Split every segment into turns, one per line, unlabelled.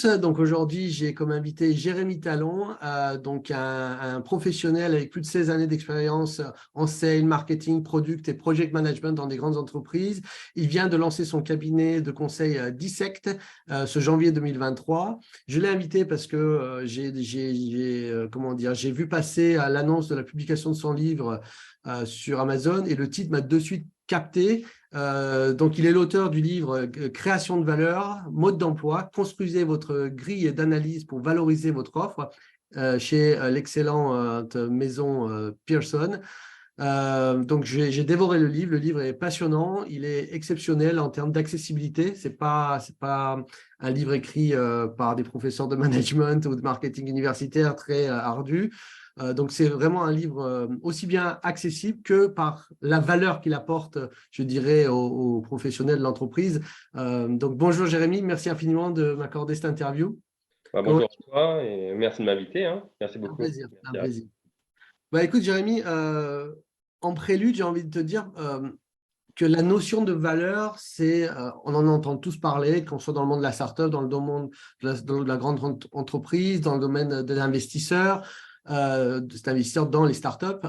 Donc aujourd'hui, j'ai comme invité Jérémy Talon, donc un professionnel avec plus de 16 années d'expérience en sales, marketing, product et project management dans des grandes entreprises. Il vient de lancer son cabinet de conseil Dissect ce janvier 2023. Je l'ai invité parce que j'ai vu passer l'annonce de la publication de son livre sur Amazon et le titre m'a de suite capté. Donc, il est l'auteur du livre Création de valeur, mode d'emploi, construisez votre grille d'analyse pour valoriser votre offre chez l'excellente maison Pearson. Donc, j'ai dévoré le livre. Le livre est passionnant. Il est exceptionnel en termes d'accessibilité. C'est pas un livre écrit par des professeurs de management ou de marketing universitaire très ardu. Donc, c'est vraiment un livre aussi bien accessible que par la valeur qu'il apporte, je dirais, aux professionnels de l'entreprise. Donc, bonjour Jérémy, merci infiniment de m'accorder cette interview. Comment...
Bonjour à toi et merci de m'inviter, hein. Merci
Un
beaucoup.
plaisir, un
Merci
plaisir. Écoute Jérémy, en prélude, j'ai envie de te dire que la notion de valeur, on en entend tous parler, qu'on soit dans le monde de la start-up, dans le domaine de la grande entreprise, dans le domaine de l'investisseur, cet investisseur dans les startups.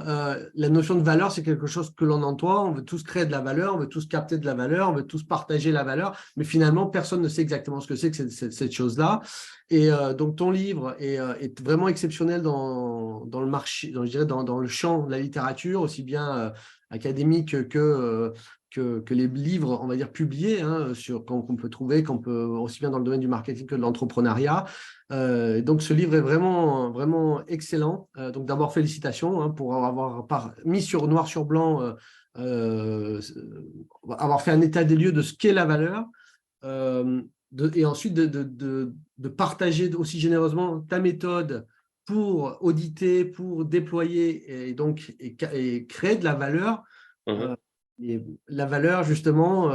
La notion de valeur, c'est quelque chose que l'on entend. On veut tous créer de la valeur, on veut tous capter de la valeur, on veut tous partager la valeur, mais finalement, personne ne sait exactement ce que c'est que cette chose-là. Et donc, ton livre est vraiment exceptionnel dans le marché, je dirais dans le champ de la littérature, aussi bien académique que les livres, on va dire, publiés, hein, qu'on peut trouver, qu'on peut aussi bien dans le domaine du marketing que de l'entrepreneuriat. Donc, ce livre est vraiment, vraiment excellent. Donc, d'abord, félicitations pour avoir mis noir sur blanc, avoir fait un état des lieux de ce qu'est la valeur. Et ensuite de partager aussi généreusement ta méthode pour auditer, pour déployer et créer de la valeur.
Mhm.
Euh, et la valeur, justement,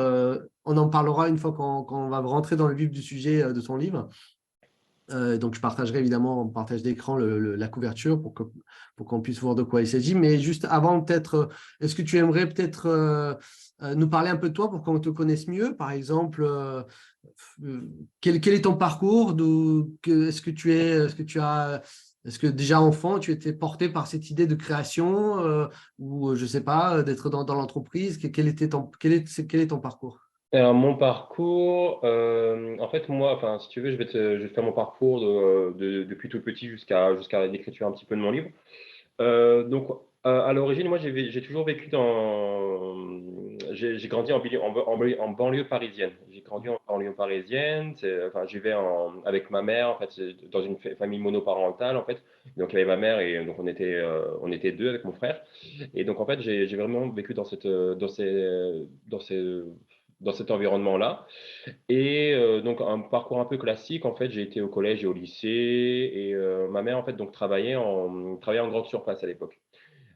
on en parlera une fois qu'on va rentrer dans le vif du sujet de ton livre. Donc, je partagerai évidemment en partage d'écran la couverture pour qu'on puisse voir de quoi il s'agit. Mais juste avant, peut-être, est-ce que tu aimerais peut-être nous parler un peu de toi pour qu'on te connaisse mieux? Par exemple, quel est ton parcours? Est-ce que déjà enfant, tu étais porté par cette idée de création ou, je ne sais pas, d'être dans l'entreprise? Quel est ton parcours?
Alors, mon parcours, en fait, moi, enfin, si tu veux, je vais te faire mon parcours depuis tout petit jusqu'à l'écriture un petit peu de mon livre. Donc, à l'origine, moi, j'ai toujours vécu j'ai grandi en banlieue parisienne. J'ai grandi en banlieue parisienne. Enfin, avec ma mère, en fait, dans une famille monoparentale, en fait. Donc, il y avait ma mère et donc on était deux avec mon frère. Et donc, en fait, j'ai vraiment vécu dans cet environnement-là. Et donc, un parcours un peu classique, en fait, j'ai été au collège et au lycée. Et ma mère, en fait, donc, travaillait en grande surface à l'époque.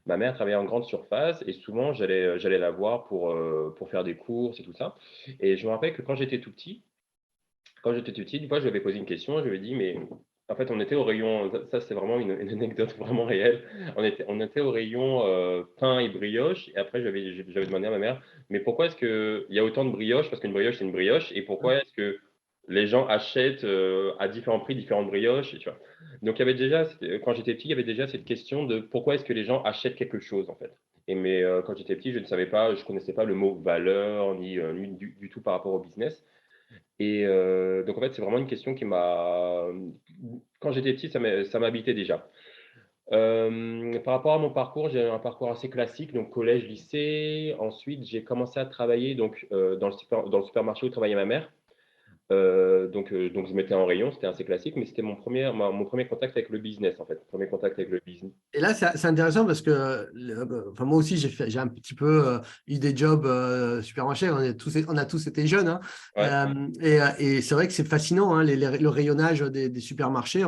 Ma mère travaillait en grande surface et souvent, j'allais la voir pour faire des courses et tout ça. Et je me rappelle que quand j'étais tout petit, une fois, je lui avais posé une question. Je lui ai dit, mais en fait, on était au rayon, ça c'est vraiment une anecdote vraiment réelle. On était au rayon pain et brioche. Et après, j'avais demandé à ma mère, mais pourquoi est-ce qu'il y a autant de brioches? Parce qu'une brioche, c'est une brioche. Et pourquoi est-ce que les gens achètent à différents prix différentes brioches? Et tu vois. Donc, quand j'étais petit, il y avait déjà cette question de pourquoi est-ce que les gens achètent quelque chose, en fait. Quand j'étais petit, je ne savais pas, je connaissais pas le mot valeur, ni du tout par rapport au business. Et donc, en fait, c'est vraiment une question quand j'étais petit, ça m'habitait déjà. Par rapport à mon parcours, j'ai un parcours assez classique, donc collège, lycée. Ensuite, j'ai commencé à travailler dans le supermarché où travaillait ma mère. Donc, je mettais en rayon, c'était assez classique, mais c'était mon premier contact avec le business, en fait. Premier contact avec le business.
Et là, c'est intéressant parce que enfin, moi aussi, j'ai un petit peu eu des jobs supermarchés. On a tous été jeunes, hein.
Ouais.
Et c'est vrai que c'est fascinant, hein, le rayonnage des supermarchés.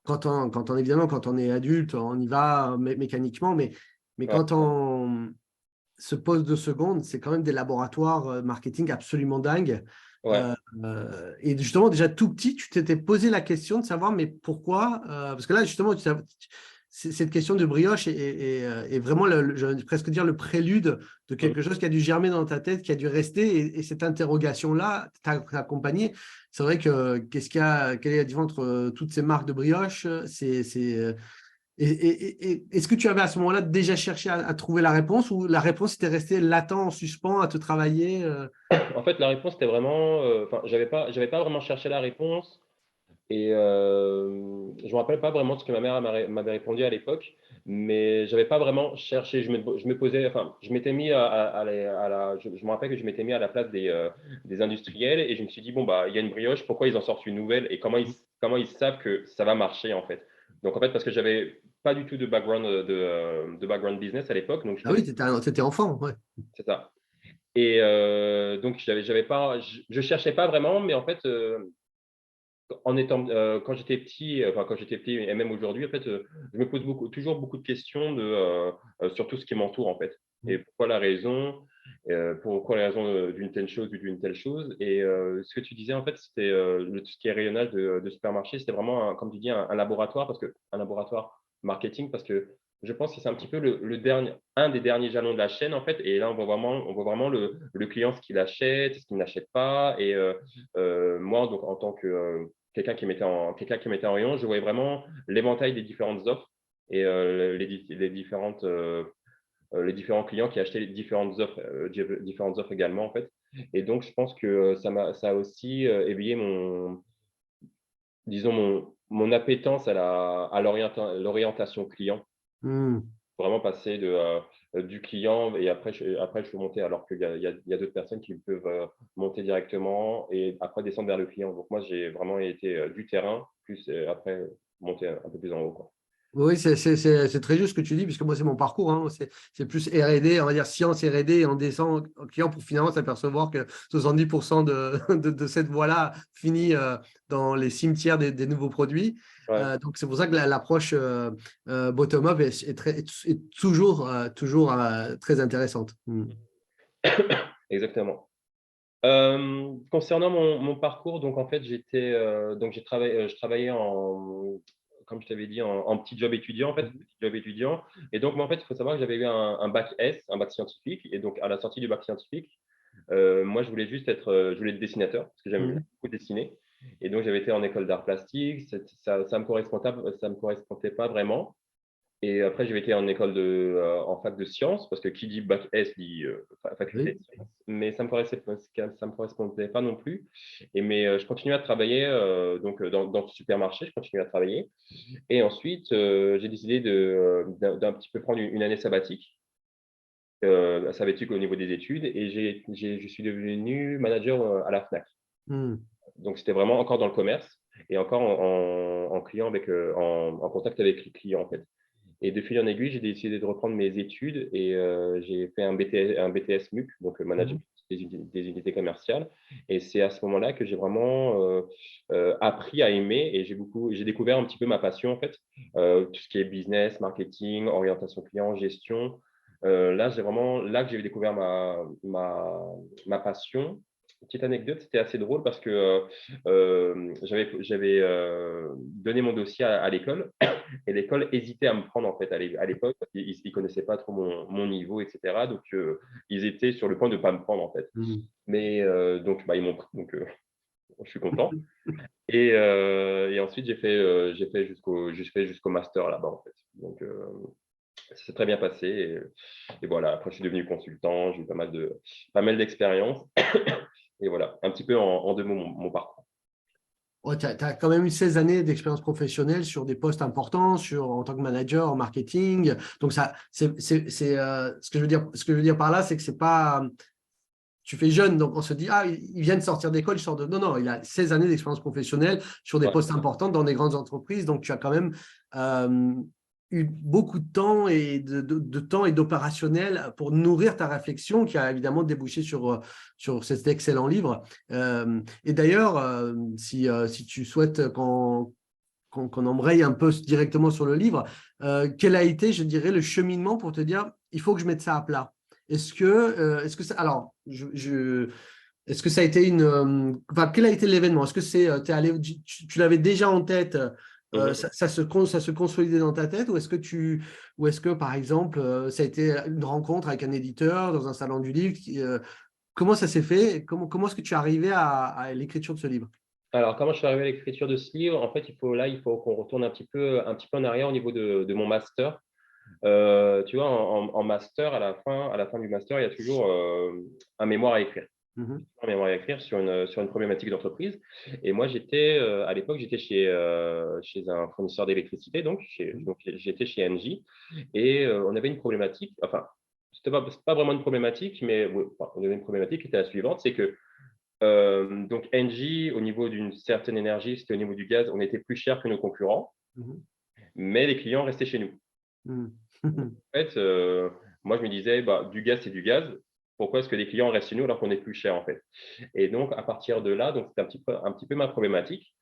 Évidemment, quand on est adulte, on y va mécaniquement. Mais
Ouais.
quand on se pose 2 secondes, c'est quand même des laboratoires marketing absolument dingues.
Ouais.
Et justement, déjà tout petit, tu t'étais posé la question de savoir, mais pourquoi parce que là, justement, cette question de brioche est vraiment, je vais presque dire, le prélude de quelque chose qui a dû germer dans ta tête, qui a dû rester. Et cette interrogation-là t'a accompagné. C'est vrai que quelle est la différence entre toutes ces marques de brioche? Est-ce que tu avais à ce moment-là déjà cherché à trouver la réponse, ou la réponse était restée latent en suspens à te travailler?
En fait, la réponse était vraiment, enfin, j'avais pas vraiment cherché la réponse. Et je me rappelle pas vraiment de ce que ma mère m'avait répondu à l'époque, mais j'avais pas vraiment cherché. Je me posais, enfin, je m'étais mis je me rappelle que je m'étais mis à la place des industriels, et je me suis dit, bon, bah, il y a une brioche, pourquoi ils en sortent une nouvelle, et comment ils savent que ça va marcher, en fait. Donc, en fait, parce que j'avais pas du tout de background business à l'époque, donc je
Ah oui,
connais,
tu étais enfant, ouais.
c'est ça. Et donc, j'avais pas, je cherchais pas vraiment, mais en fait, quand j'étais petit, enfin quand j'étais petit et même aujourd'hui, en fait, je me pose toujours beaucoup de questions sur tout ce qui m'entoure, en fait. Et pourquoi la raison d'une telle chose ou d'une telle chose. Et ce que tu disais, en fait, c'était tout ce qui est rayonnage de supermarché, c'était vraiment, comme tu dis, un laboratoire, un laboratoire marketing, parce que je pense que c'est un petit peu un des derniers jalons de la chaîne, en fait. Et là, on voit vraiment le client, ce qu'il achète, ce qu'il n'achète pas. Et moi, donc, en tant que quelqu'un qui mettait en rayon, je voyais vraiment l'éventail des différentes offres, et les différents clients qui achetaient les différentes offres également, en fait. Et donc, je pense que ça a aussi éveillé disons, mon appétence à l'orientation client.
Hmm.
Vraiment passer du client, et après, je suis monté, alors qu'il y a d'autres personnes qui peuvent monter directement et après descendre vers le client. Donc, moi, j'ai vraiment été du terrain, plus après monter un peu plus en haut, quoi.
Oui, c'est très juste ce que tu dis, puisque moi, c'est mon parcours, hein. C'est plus R&D, on va dire science R&D, et on descend au client pour finalement s'apercevoir que 70% de cette voie-là finit dans les cimetières des nouveaux produits.
Ouais,
Donc, c'est pour ça que l'approche bottom-up est toujours, très intéressante. Hmm.
exactement. Concernant mon parcours, donc en fait, je travaillais comme je t'avais dit, en petit job étudiant, en fait, petit job étudiant. Et donc, moi, en fait, il faut savoir que j'avais eu un bac S, un bac scientifique. Et donc, à la sortie du bac scientifique, moi, je voulais être dessinateur, parce que j'aime
Hmm.
beaucoup dessiner. Et donc, j'avais été en école d'art plastique. Ça me correspondait pas vraiment. Et après, j'ai été en fac de sciences, parce que qui dit bac S dit faculté
Oui.
de sciences, mais ça me correspondait pas non plus. Mais je continuais à travailler dans ce supermarché, je continuais à travailler. Et ensuite, j'ai décidé d'un petit peu prendre une année sabbatique au niveau des études, et je suis devenu manager à la Fnac.
Hmm.
Donc, c'était vraiment encore dans le commerce, et encore en contact avec les clients, en fait. Et de fil en aiguille, j'ai décidé de reprendre mes études, et j'ai fait un BTS MUC, donc
Hmm.
management des unités commerciales. Et c'est à ce moment-là que j'ai vraiment appris à aimer, et j'ai découvert un petit peu ma passion, en fait, tout ce qui est business, marketing, orientation client, gestion. Là, là que j'ai découvert ma passion. Petite anecdote, c'était assez drôle, parce que j'avais donné mon dossier à l'école, et l'école hésitait à me prendre, en fait, à l'époque, parce qu'ils ne connaissaient pas trop mon niveau, etc. Donc, ils étaient sur le point de ne pas me prendre, en fait.
Hmm.
Mais donc, bah, ils m'ont pris, donc je suis content. Et ensuite, j'ai fait jusqu'au master là-bas, en fait. Donc, ça s'est très bien passé. Et voilà, après, je suis devenu consultant, j'ai eu pas mal d'expérience. Et voilà, un petit peu en 2 mots mon parcours.
Ouais, tu as quand même eu 16 années d'expérience professionnelle sur des postes importants, en tant que manager en marketing. Donc, ce que je veux dire par là, c'est que c'est pas. Tu fais jeune, donc on se dit, ah, il vient de sortir d'école, il sort de. Non, non, il a 16 années d'expérience professionnelle sur des
Ouais,
postes importants dans des grandes entreprises. Donc, tu as quand même euh, eu beaucoup de temps et de temps et d'opérationnel pour nourrir ta réflexion, qui a évidemment débouché sur cet excellent livre. Et d'ailleurs, si tu souhaites qu'on embraye un peu directement sur le livre, quel a été, je dirais, le cheminement pour te dire, il faut que je mette ça à plat? Est-ce que ça, alors, est-ce que ça a été enfin, quel a été l'événement? Est-ce que tu l'avais déjà en tête
Mhm.
ça se consolidait dans ta tête, ou est-ce que par exemple, ça a été une rencontre avec un éditeur dans un salon du livre comment ça s'est fait? Comment est-ce que tu es arrivé à l'écriture de ce livre?
Alors, comment je suis arrivé à l'écriture de ce livre? En fait, il faut qu'on retourne un petit peu en arrière au niveau de mon master. Tu vois, en master, à la fin du master, il y a toujours un mémoire à écrire.
Mhm,
Un mémoire à écrire sur une problématique d'entreprise. Et moi, à l'époque, j'étais chez un fournisseur d'électricité, donc j'étais chez Engie, et on avait une problématique, enfin, c'est pas vraiment une problématique, mais ouais, enfin, on avait une problématique qui était la suivante, c'est que donc Engie, au niveau d'une certaine énergie, c'était au niveau du gaz, on était plus cher que nos concurrents,
mhm,
mais les clients restaient chez nous.
mhm,
En fait, moi, je me disais, bah, du gaz, c'est du gaz. Pourquoi est-ce que les clients restent chez nous alors qu'on est plus cher, en fait? Et donc, à partir de là, donc, c'était un petit peu ma problématique.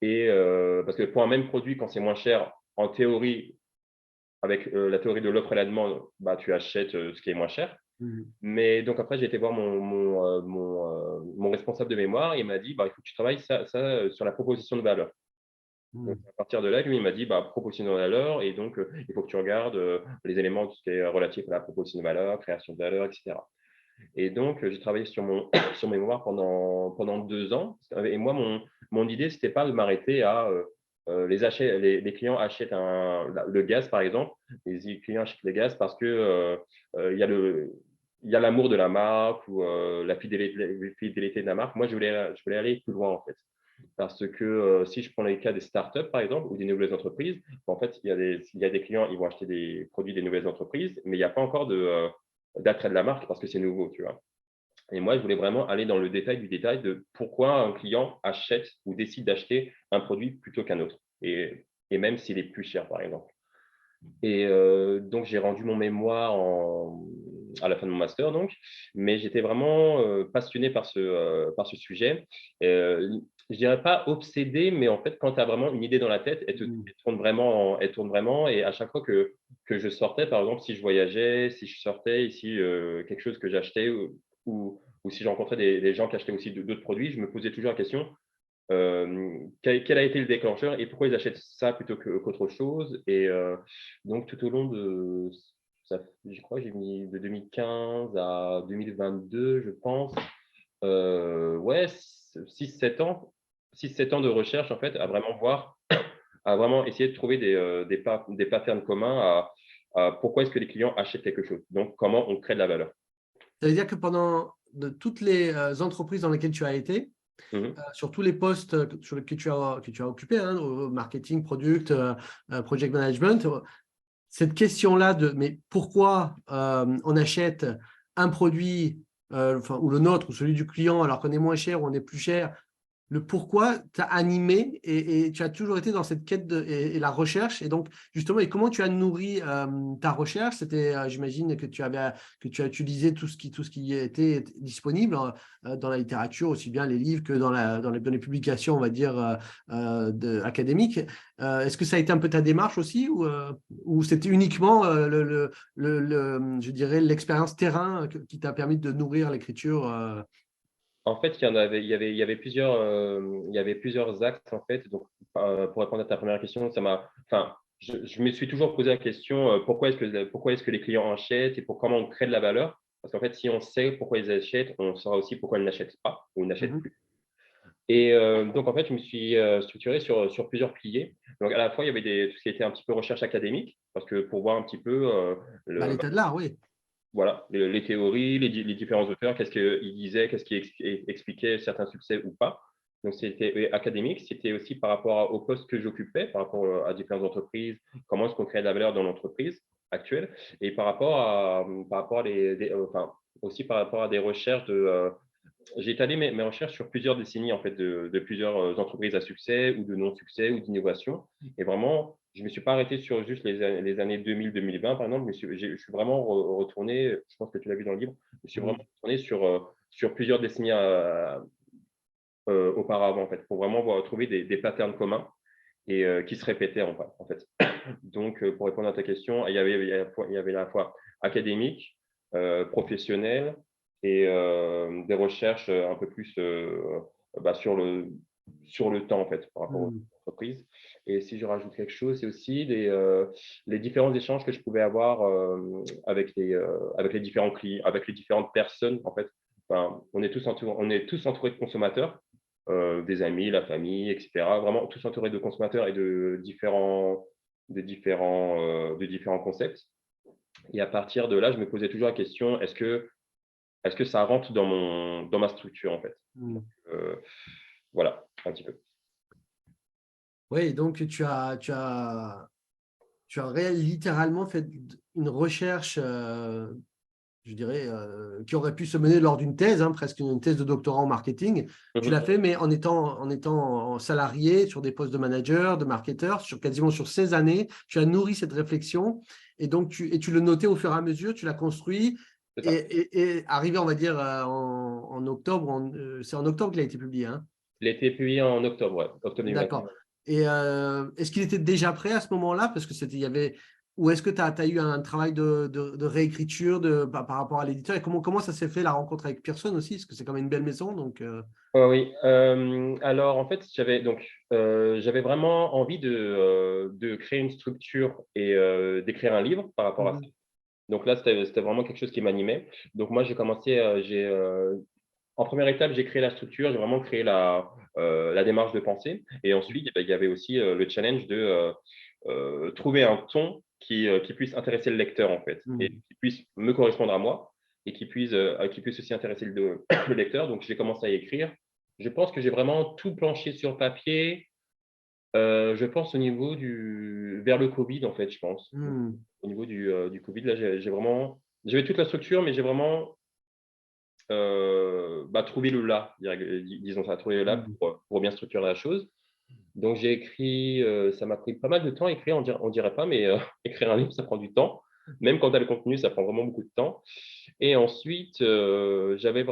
Et parce que pour un même produit, quand c'est moins cher, en théorie, avec la théorie de l'offre et la demande, bah, tu achètes ce qui est moins cher.
mhm,
Mais donc après, j'ai été voir mon responsable de mémoire et il m'a dit, bah, il faut que tu travailles sur la proposition de valeur. Donc,
mhm,
à partir de là, lui, il m'a dit, bah, proposition de valeur, et donc, il faut que tu regardes les éléments tout ce qui est relatif à la proposition de valeur, création de valeur, etc. Et donc, j'ai travaillé sur sur mes mémoires pendant 2 ans. Et moi, mon idée, c'était pas de m'arrêter à les clients achètent le gaz, par exemple. Les clients achètent le gaz parce que il y a il y a l'amour de la marque ou la fidélité de la marque. Moi, je voulais aller plus loin, en fait. Parce que si je prends les cas des startups, par exemple, ou des nouvelles entreprises, en fait, il y a des clients, ils vont acheter des produits des nouvelles entreprises, mais il n'y a pas encore d'attrait de la marque parce que c'est nouveau, tu vois. Et moi, je voulais vraiment aller dans le détail du détail de pourquoi un client achète ou décide d'acheter un produit plutôt qu'un autre. Et même s'il est plus cher, par exemple. Et donc, j'ai rendu mon mémoire à la fin de mon master, donc, mais j'étais vraiment passionné par ce sujet. Je dirais pas obsédé, mais en fait, quand tu as vraiment une idée dans la tête,
mhm.
elle tourne vraiment. Et à chaque fois que je sortais, par exemple, si je voyageais, si je sortais, ici, quelque chose que j'achetais, ou si je rencontrais des gens qui achetaient aussi d'autres produits, je me posais toujours la question, quel a été le déclencheur et pourquoi ils achètent ça plutôt qu'autre chose. Et donc, tout au long je crois que j'ai mis de 2015 à 2022, je pense, ouais, 6-7 ans, 6-7 ans de recherche, en fait, à vraiment essayer de trouver des patterns communs à pourquoi est-ce que les clients achètent quelque chose. Donc, comment on crée de la valeur.
Ça veut dire que pendant toutes les entreprises dans lesquelles tu as été,
Mhm.
sur tous les postes sur lesquels que tu as occupé, hein, au marketing, product, project management, cette question-là de mais pourquoi on achète un produit ou le nôtre ou celui du client alors qu'on est moins cher ou on est plus cher, le pourquoi t'a animé et tu as toujours été dans cette quête et la recherche. Et donc, justement, et comment tu as nourri ta recherche? C'était, j'imagine, que tu as utilisé tout ce qui était disponible dans la littérature, aussi bien les livres que dans les publications, on va dire, académiques. Est-ce que ça a été un peu ta démarche aussi ou c'était uniquement, je dirais, l'expérience terrain qui t'a permis de nourrir l'écriture
En fait, il y avait plusieurs axes en fait. Donc, pour répondre à ta première question, enfin, je me suis toujours posé la question pourquoi est-ce que les clients achètent et comment on crée de la valeur. Parce qu'en fait, si on sait pourquoi ils achètent, on saura aussi pourquoi ils n'achètent pas ou n'achètent
Mhm.
plus. Et donc, en fait, je me suis structuré sur plusieurs piliers. Donc, à la fois, il y avait tout ce qui était un petit peu recherche académique, parce que pour voir un petit peu
Bah, l'état de l'art, oui.
voilà, les théories, les différents auteurs, qu'est-ce qu'ils disaient, qu'est-ce qui expliquait certains succès ou pas. Donc, c'était académique, c'était aussi par rapport au poste que j'occupais, par rapport à différentes entreprises, comment est-ce qu'on crée de la valeur dans l'entreprise actuelle, et par rapport à enfin, aussi par rapport à des recherches j'ai étalé mes recherches sur plusieurs décennies en fait, de plusieurs entreprises à succès ou de non-succès ou d'innovation. Et vraiment, je ne me suis pas arrêté sur juste les années 2000-2020, par exemple. Je suis vraiment retourné, je pense que tu l'as vu dans le livre, je suis vraiment
Mhm.
retourné sur plusieurs décennies auparavant, en fait, pour vraiment trouver des patterns communs et qui se répétaient en fait. Donc, pour répondre à ta question, il y avait à la fois académique, professionnel et des recherches un peu plus bah, sur le temps, en fait, par rapport aux
Mmh.
entreprises. Et si je rajoute quelque chose, c'est aussi les différents échanges que je pouvais avoir avec les différents clients, avec les différentes personnes, en fait. Enfin, on est tous entourés de consommateurs, des amis, la famille, etc. Vraiment tous entourés de consommateurs et de différents concepts. Et à partir de là, je me posais toujours la question, est-ce que ça rentre dans ma structure, en fait?
Mmh.
Euh, voilà, un petit peu.
Oui, donc littéralement fait une recherche, je dirais, qui aurait pu se mener lors d'une thèse, hein, presque une thèse de doctorat en marketing. Tu l'as
Mhm.
fait, mais en étant salarié sur des postes de manager, de marketeur, quasiment sur 16 années. Tu as nourri cette réflexion et donc tu le notais au fur et à mesure, tu l'as construit.
C'est
Et,
ça.
arrivé, on va dire, en octobre, c'est en octobre qu'il a été publié, hein.
Il a été publié en octobre, ouais, octobre 2021.
D'accord. Et est-ce qu'il était déjà prêt à ce moment-là? Parce que il y avait, ou est-ce que tu as eu un travail de réécriture par rapport à l'éditeur? Et comment ça s'est fait la rencontre avec Pearson aussi? Parce que c'est quand même une belle maison. Donc,
Oui, alors en fait, j'avais vraiment envie de créer une structure et d'écrire un livre par rapport à ça.
mhm,
Donc là, c'était vraiment quelque chose qui m'animait. Donc moi, en première étape, j'ai créé la structure, j'ai vraiment créé la démarche de pensée. Et ensuite, eh ben, il y avait aussi le challenge de trouver un ton qui puisse intéresser le lecteur, en fait, et
mhm.
qui puisse me correspondre à moi et qui puisse aussi intéresser le lecteur. Donc, j'ai commencé à écrire. Je pense que j'ai vraiment tout planché sur papier. Je pense vers le Covid, en fait, je pense.
Hmm.
Au niveau du Covid, là, j'avais toute la structure, mais j'ai vraiment trouvé le là, disons ça, trouvé le là
Hmm.
pour bien structurer la chose. Donc, j'ai écrit, ça m'a pris pas mal de temps à écrire, on dirait pas, mais écrire un livre, ça prend du temps. Même quand tu as le contenu, ça prend vraiment beaucoup de temps. Et ensuite, moi, j'avais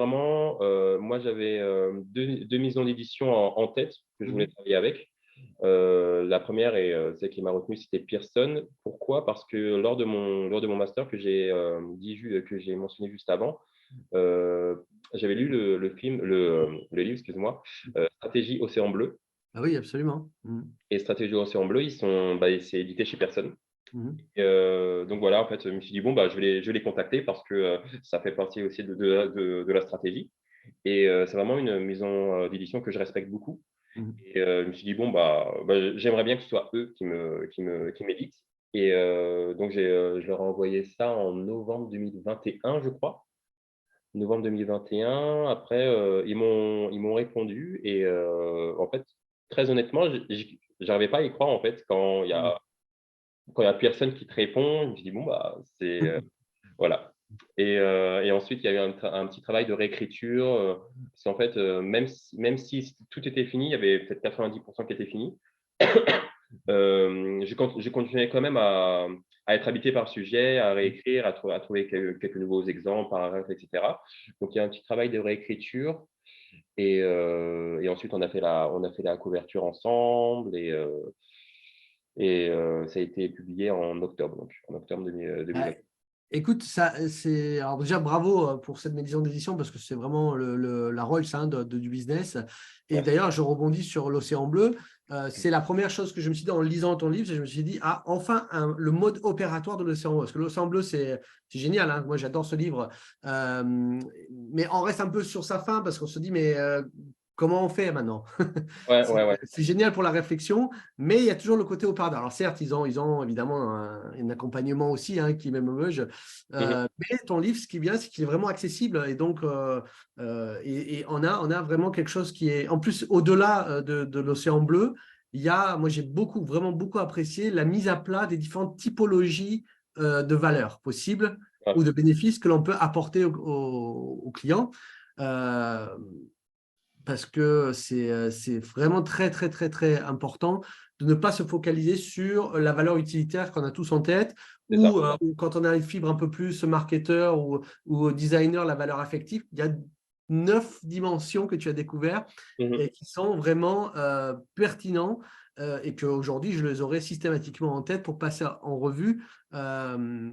deux maisons d'édition en tête que je voulais
Mhm.
travailler avec. La première, et celle qui m'a retenu, c'était Pearson. Pourquoi? Parce que lors de mon master que j'ai mentionné juste avant, euh, j'avais lu le livre, excuse-moi, Stratégie Océan Bleu.
Ah oui, absolument. Mhm.
Et Stratégie Océan Bleu, c'est édité chez Pearson.
Mhm.
Donc voilà, en fait, je me suis dit, bon, je vais les contacter parce que ça fait partie aussi de la stratégie. Et c'est vraiment une maison d'édition que je respecte beaucoup.
Mhm.
Et je me suis dit, bon, j'aimerais bien que ce soit eux qui m'éditent. Et donc, je leur ai envoyé ça en novembre 2021, je crois. Novembre 2021. Après, ils m'ont répondu. Et en fait, très honnêtement, j'arrivais pas à y croire, en fait,
Mhm.
quand il y a personne qui te répond. Je me dis, bon, voilà. Et ensuite, il y a eu un petit travail de réécriture. Parce qu'en fait, même si tout était fini, il y avait peut-être 90% qui était fini. Je continuais quand même à être habité par le sujet, à réécrire, à trouver quelques nouveaux exemples, paragraphes, etc. Donc, il y a un petit travail de réécriture. Et ensuite, on a fait la couverture ensemble. Et ça a été publié en octobre, donc en octobre 2020.
Écoute, alors déjà bravo pour cette maison d'édition parce que c'est vraiment la Rolls, hein, du business. Et
Merci.
d'ailleurs, je rebondis sur l'Océan Bleu. C'est la première chose que je me suis dit en lisant ton livre, je me suis dit, ah, enfin, le mode opératoire de l'Océan Bleu. Parce que l'Océan Bleu, c'est génial, hein. Moi, j'adore ce livre. Mais on reste un peu sur sa fin parce qu'on se dit, mais comment on fait maintenant?
Ouais,
C'est
ouais, ouais.
c'est génial pour la réflexion, mais il y a toujours le côté opérateur. Alors certes, ils ont évidemment un accompagnement aussi, hein, qui est même Meuse.
Mhm.
Mais ton livre, ce qui est bien, c'est qu'il est vraiment accessible. Et donc, et on a vraiment quelque chose qui est, en plus, au-delà de l'océan bleu, moi j'ai vraiment beaucoup apprécié la mise à plat des différentes typologies de valeurs possibles
Ouais,
ou de bénéfices que l'on peut apporter aux clients. Euh, Parce que c'est vraiment très, très, très, très important de ne pas se focaliser sur la valeur utilitaire qu'on a tous en tête
c'est ça.
ou quand on a une fibre un peu plus marketeur ou designer, la valeur affective. Il y a 9 dimensions que tu as découvertes
Mhm.
et qui sont vraiment pertinents et qu'aujourd'hui, je les aurais systématiquement en tête pour passer en revue. Euh,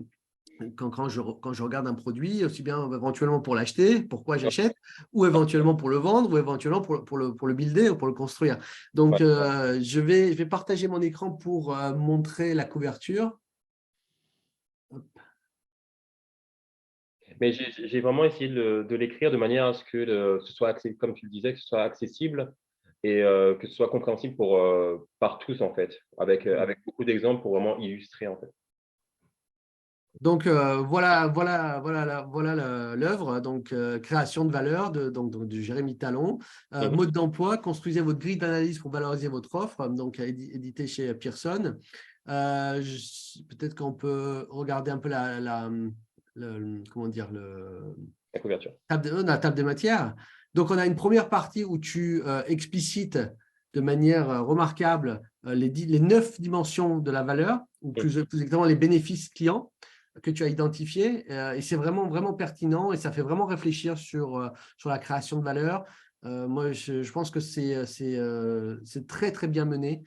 quand je regarde un produit, aussi bien éventuellement pour l'acheter, pourquoi j'achète, ou éventuellement pour le vendre, ou éventuellement pour le builder ou pour le construire. Donc,
Ouais.
je vais partager mon écran pour montrer la couverture.
Mais j'ai vraiment essayé de l'écrire de manière à ce que ce soit comme tu le disais, que ce soit accessible et que ce soit compréhensible par tous en fait, avec beaucoup d'exemples pour vraiment illustrer en fait.
Donc, voilà l'œuvre, donc création de valeur de Jérémy Talon.
Mhm.
Mode d'emploi, construisez votre grille d'analyse pour valoriser votre offre, donc édité chez Pearson. Peut-être qu'on peut regarder un peu comment dire,
La couverture.
la table des matières. Donc, on a une première partie où tu explicites de manière remarquable les 9 dimensions de la valeur, ou plus exactement les bénéfices clients que tu as identifiés. Et c'est vraiment, vraiment pertinent et ça fait vraiment réfléchir sur la création de valeur. Moi, je pense que c'est très, très bien mené.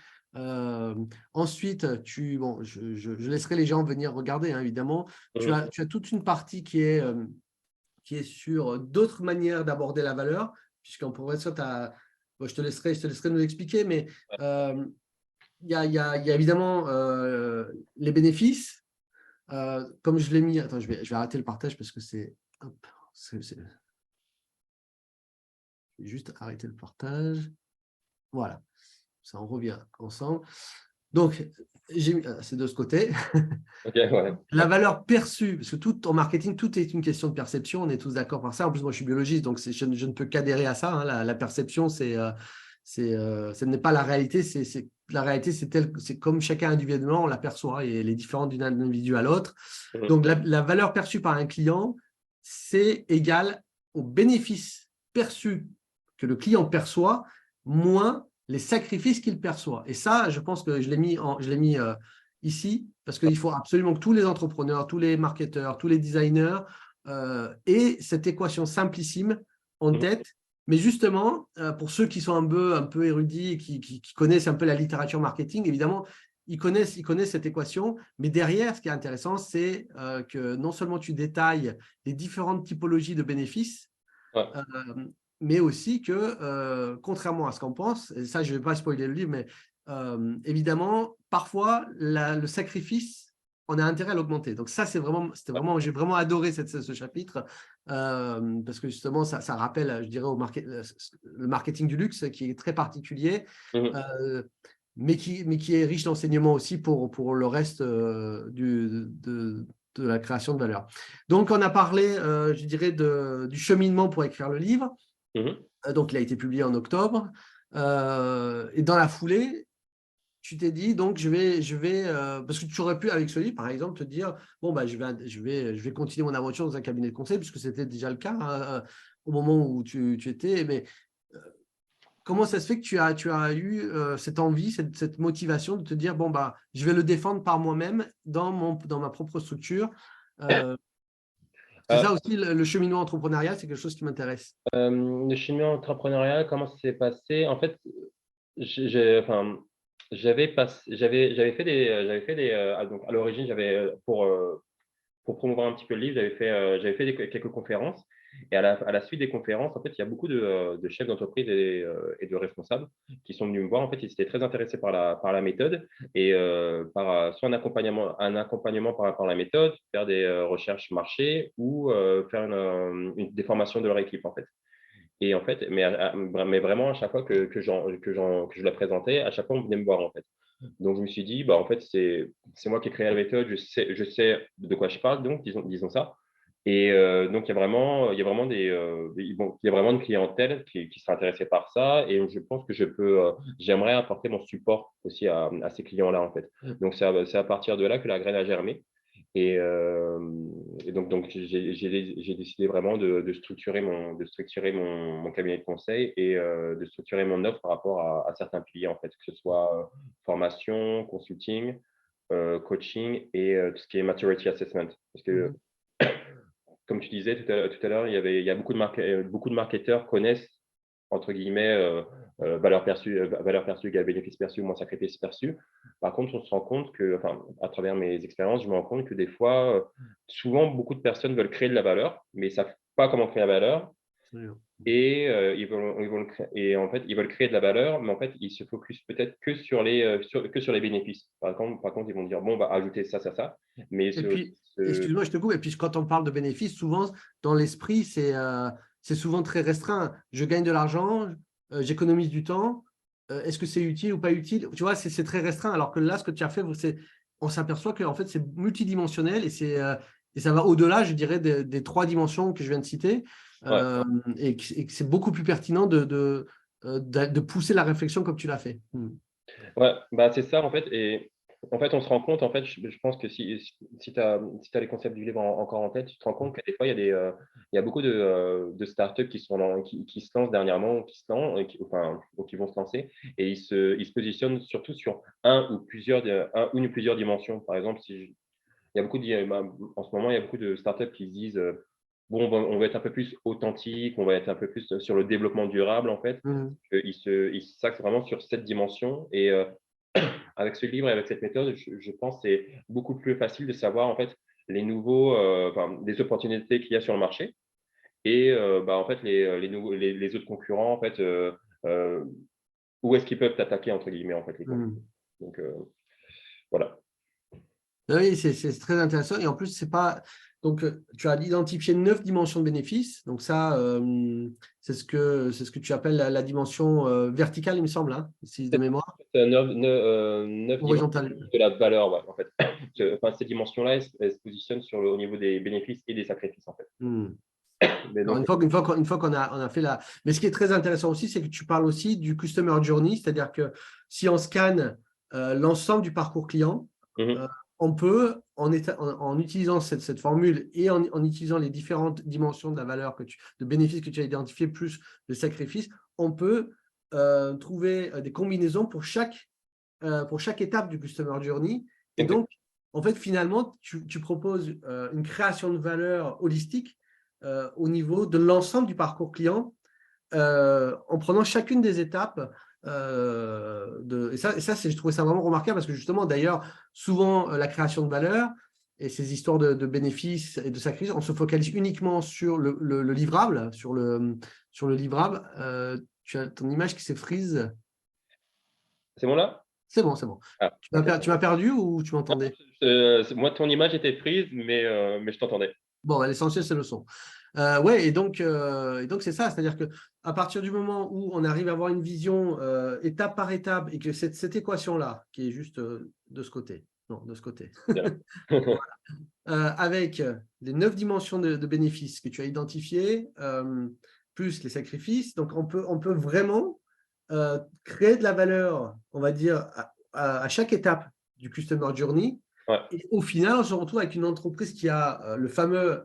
Ensuite, je laisserai les gens venir regarder, hein, évidemment. Tu
Mhm.
as toute une partie qui est sur d'autres manières d'aborder la valeur, puisqu'on pourrait ça, bon, je te laisserai nous expliquer, mais il y a évidemment les bénéfices. Comme je l'ai mis, attends, je vais arrêter le partage parce que je vais juste arrêter le partage. Voilà, ça on revient ensemble. Donc, c'est de ce côté.
Ok, ouais.
La valeur perçue, parce que tout en marketing, tout est une question de perception, on est tous d'accord par ça. En plus, moi, je suis biologiste, donc je ne peux qu'adhérer à ça, hein. La perception, ce n'est pas la réalité. La réalité, c'est comme chacun individuellement, on l'aperçoit et elle est différente d'un individu à l'autre.
Mhm.
Donc, la valeur perçue par un client, c'est égal au bénéfice perçu que le client perçoit, moins les sacrifices qu'il perçoit. Et ça, je pense que je l'ai mis ici, parce qu'il faut absolument que tous les entrepreneurs, tous les marketeurs, tous les designers aient cette équation simplissime en
Mhm.
tête. Mais justement, pour ceux qui sont un peu érudits et qui connaissent un peu la littérature marketing, évidemment, ils connaissent cette équation. Mais derrière, ce qui est intéressant, c'est que non seulement tu détailles les différentes typologies de bénéfices,
Ouais.
mais aussi que, contrairement à ce qu'on pense, et ça, je ne vais pas spoiler le livre, mais évidemment, parfois, le sacrifice, on a intérêt à l'augmenter. Donc ça, j'ai vraiment adoré ce chapitre, parce que justement, ça rappelle, je dirais, le marketing du luxe, qui est très particulier,
Mhm.
mais qui est riche d'enseignements aussi pour le reste de la création de valeur. Donc, on a parlé, je dirais, du cheminement pour écrire le livre.
Mhm.
Donc, il a été publié en octobre. Et dans la foulée, tu t'es dit, donc, parce que tu aurais pu, avec ce livre, par exemple, te dire, bon, bah, je vais continuer mon aventure dans un cabinet de conseil, puisque c'était déjà le cas, hein, au moment où tu étais. Mais comment ça se fait que tu as eu cette envie, cette motivation de te dire, bon, bah, je vais le défendre par moi-même dans ma propre structure. C'est
Euh,
ça aussi, le cheminement entrepreneurial, c'est quelque chose qui m'intéresse.
le cheminement entrepreneurial, comment ça s'est passé? En fait, enfin, j'avais fait donc à l'origine, pour promouvoir un petit peu le livre, j'avais fait quelques conférences. Et à la suite des conférences, en fait, il y a beaucoup de chefs d'entreprise et de responsables qui sont venus me voir. En fait, ils étaient très intéressés par la méthode et par soit un accompagnement par rapport à la méthode, faire des recherches marché ou faire des formations de leur équipe, en fait. Et en fait, mais vraiment, à chaque fois que je la présentais, à chaque fois, on venait me voir, en fait. Donc, je me suis dit, bah, en fait, c'est moi qui ai créé la méthode, je sais de quoi je parle, donc, disons ça. Et donc, il y a vraiment il y a vraiment une clientèle qui sera intéressée par ça. Et je pense que j'aimerais apporter mon support aussi à ces clients-là, en fait. Donc, c'est à partir de là que la graine a germé. Et, donc j'ai décidé vraiment de structurer mon cabinet de conseil et de structurer mon offre par rapport à certains piliers, en fait, que ce soit formation, consulting, coaching et tout ce qui est maturity assessment. Parce que,
Mhm.
comme tu disais tout à l'heure, il y a beaucoup de marketeurs connaissent, entre guillemets, valeur perçue égale bénéfice perçu moins sacrifice perçu. Par contre, on se rend compte que, enfin, à travers mes expériences, je me rends compte que des fois, souvent, beaucoup de personnes veulent créer de la valeur, mais ne savent pas comment créer la valeur.
Absolument.
Et en fait, ils veulent créer de la valeur, mais en fait, ils se focusent peut-être que sur les bénéfices. Par contre, ils vont dire: «Bon, bah, ajouter ça, ça, ça», mais
Et
c'est aussi
puis, excuse-moi, je te coupe, et puis quand on parle de bénéfices, souvent, dans l'esprit, c'est souvent très restreint. Je gagne de l'argent, j'économise du temps, est-ce que c'est utile ou pas utile? Tu vois, c'est très restreint, alors que là, ce que tu as fait, on s'aperçoit que en fait, c'est multidimensionnel et ça va au-delà, je dirais, des 3 dimensions que je viens de citer,
ouais.
et que c'est beaucoup plus pertinent de pousser la réflexion comme tu l'as fait.
Ouais, bah, c'est ça en fait et en fait, on se rend compte en fait, je pense que si tu as les concepts du livre encore en tête, tu te rends compte que des fois il y a beaucoup de startups qui se lancent dernièrement ou qui se lancent ou qui vont se lancer et ils se positionnent surtout sur une ou plusieurs dimensions. Par exemple, il y a beaucoup en ce moment, il y a beaucoup de startups qui se disent, «Bon, on va être un peu plus authentique, on va être un peu plus sur le développement durable», en fait.
Mhm.
Ils s'axent vraiment sur cette dimension et avec ce livre et avec cette méthode, je pense que c'est beaucoup plus facile de savoir, en fait, les opportunités qu'il y a sur le marché et bah, en fait, les autres concurrents, en fait, heu, où est-ce qu'ils peuvent «t'attaquer» entre guillemets, en fait, les concurrents.
Mhm.
Donc voilà.
Ah oui, c'est très intéressant. Et en plus, c'est pas. Donc, tu as identifié 9 dimensions de bénéfices. Donc, ça, c'est ce que tu appelles la dimension verticale, il me semble, hein, si de mémoire,
9 dimensions
horizontale.
de la valeur, ouais, en fait. Enfin, ces dimensions-là, elles se positionnent au niveau des bénéfices et des sacrifices, en fait.
Hmm.
Mais
Alors,
donc,
une fois qu'on a fait la. Mais ce qui est très intéressant aussi, c'est que tu parles aussi du customer journey, c'est-à-dire que si on scanne l'ensemble du parcours client, euh,
mmh
on peut, en utilisant cette formule et en utilisant les différentes dimensions de la valeur de bénéfices que tu as identifié, plus le sacrifice, on peut trouver des combinaisons pour chaque étape du customer journey. Et
exact
donc, en fait, finalement, tu proposes une création de valeur holistique au niveau de l'ensemble du parcours client, en prenant chacune des étapes. Et ça, je trouvais ça vraiment remarquable parce que justement, d'ailleurs, souvent, la création de valeur et ces histoires de bénéfices et de sacrifices, on se focalise uniquement sur le livrable, sur le livrable. Tu as ton image qui s'est freeze.
c'est bon là?
C'est bon, c'est bon.
Ah,
Tu m'as
OK.
per- tu m'as perdu ou tu
Non,
m'entendais?
moi, ton image était prise, mais je t'entendais.
Bon, bah, l'essentiel, c'est le son. Ouais, et donc c'est ça, c'est-à-dire que à partir du moment où on arrive à avoir une vision étape par étape et que cette équation-là, qui est juste de ce côté, non, de ce côté,
Bien.
avec les 9 dimensions de bénéfices que tu as identifiées, plus les sacrifices, donc on peut vraiment créer de la valeur, on va dire, à chaque étape du customer journey.
Ouais,
Et au final, on se retrouve avec une entreprise qui a le fameux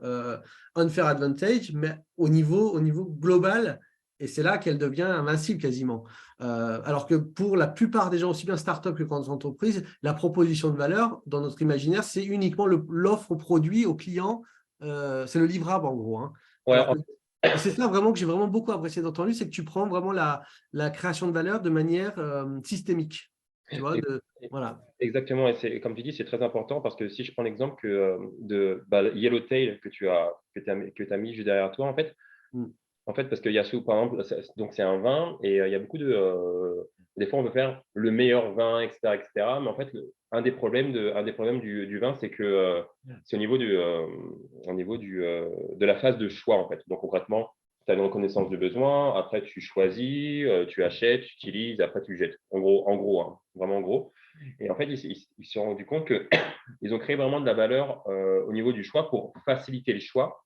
unfair advantage, mais au niveau global, et c'est là qu'elle devient invincible quasiment. Alors que pour la plupart des gens, aussi bien start-up que grandes entreprises, la proposition de valeur, dans notre imaginaire, c'est uniquement l'offre au produit, au client, c'est le livrable en gros, hein.
ouais,
Alors que, et c'est ça vraiment que j'ai vraiment beaucoup apprécié d'entendre, c'est que tu prends vraiment la création de valeur de manière systémique. Tu vois, voilà.
exactement et c'est comme tu dis, c'est très important parce que si je prends l'exemple Yellowtail que tu as mis juste derrière toi,
Mm.
en fait, parce qu'il y a par exemple, donc c'est un vin et il y a beaucoup des fois, on veut faire le meilleur vin, et cetera, mais en fait, un des problèmes du vin, c'est que c'est au niveau de la phase de choix, en fait. Donc concrètement, tu as une reconnaissance de besoin, après tu choisis, tu achètes, tu utilises, après tu jettes. En gros, hein, vraiment en gros. Et en fait, ils se sont rendus compte qu'ils ont créé vraiment de la valeur au niveau du choix pour faciliter le choix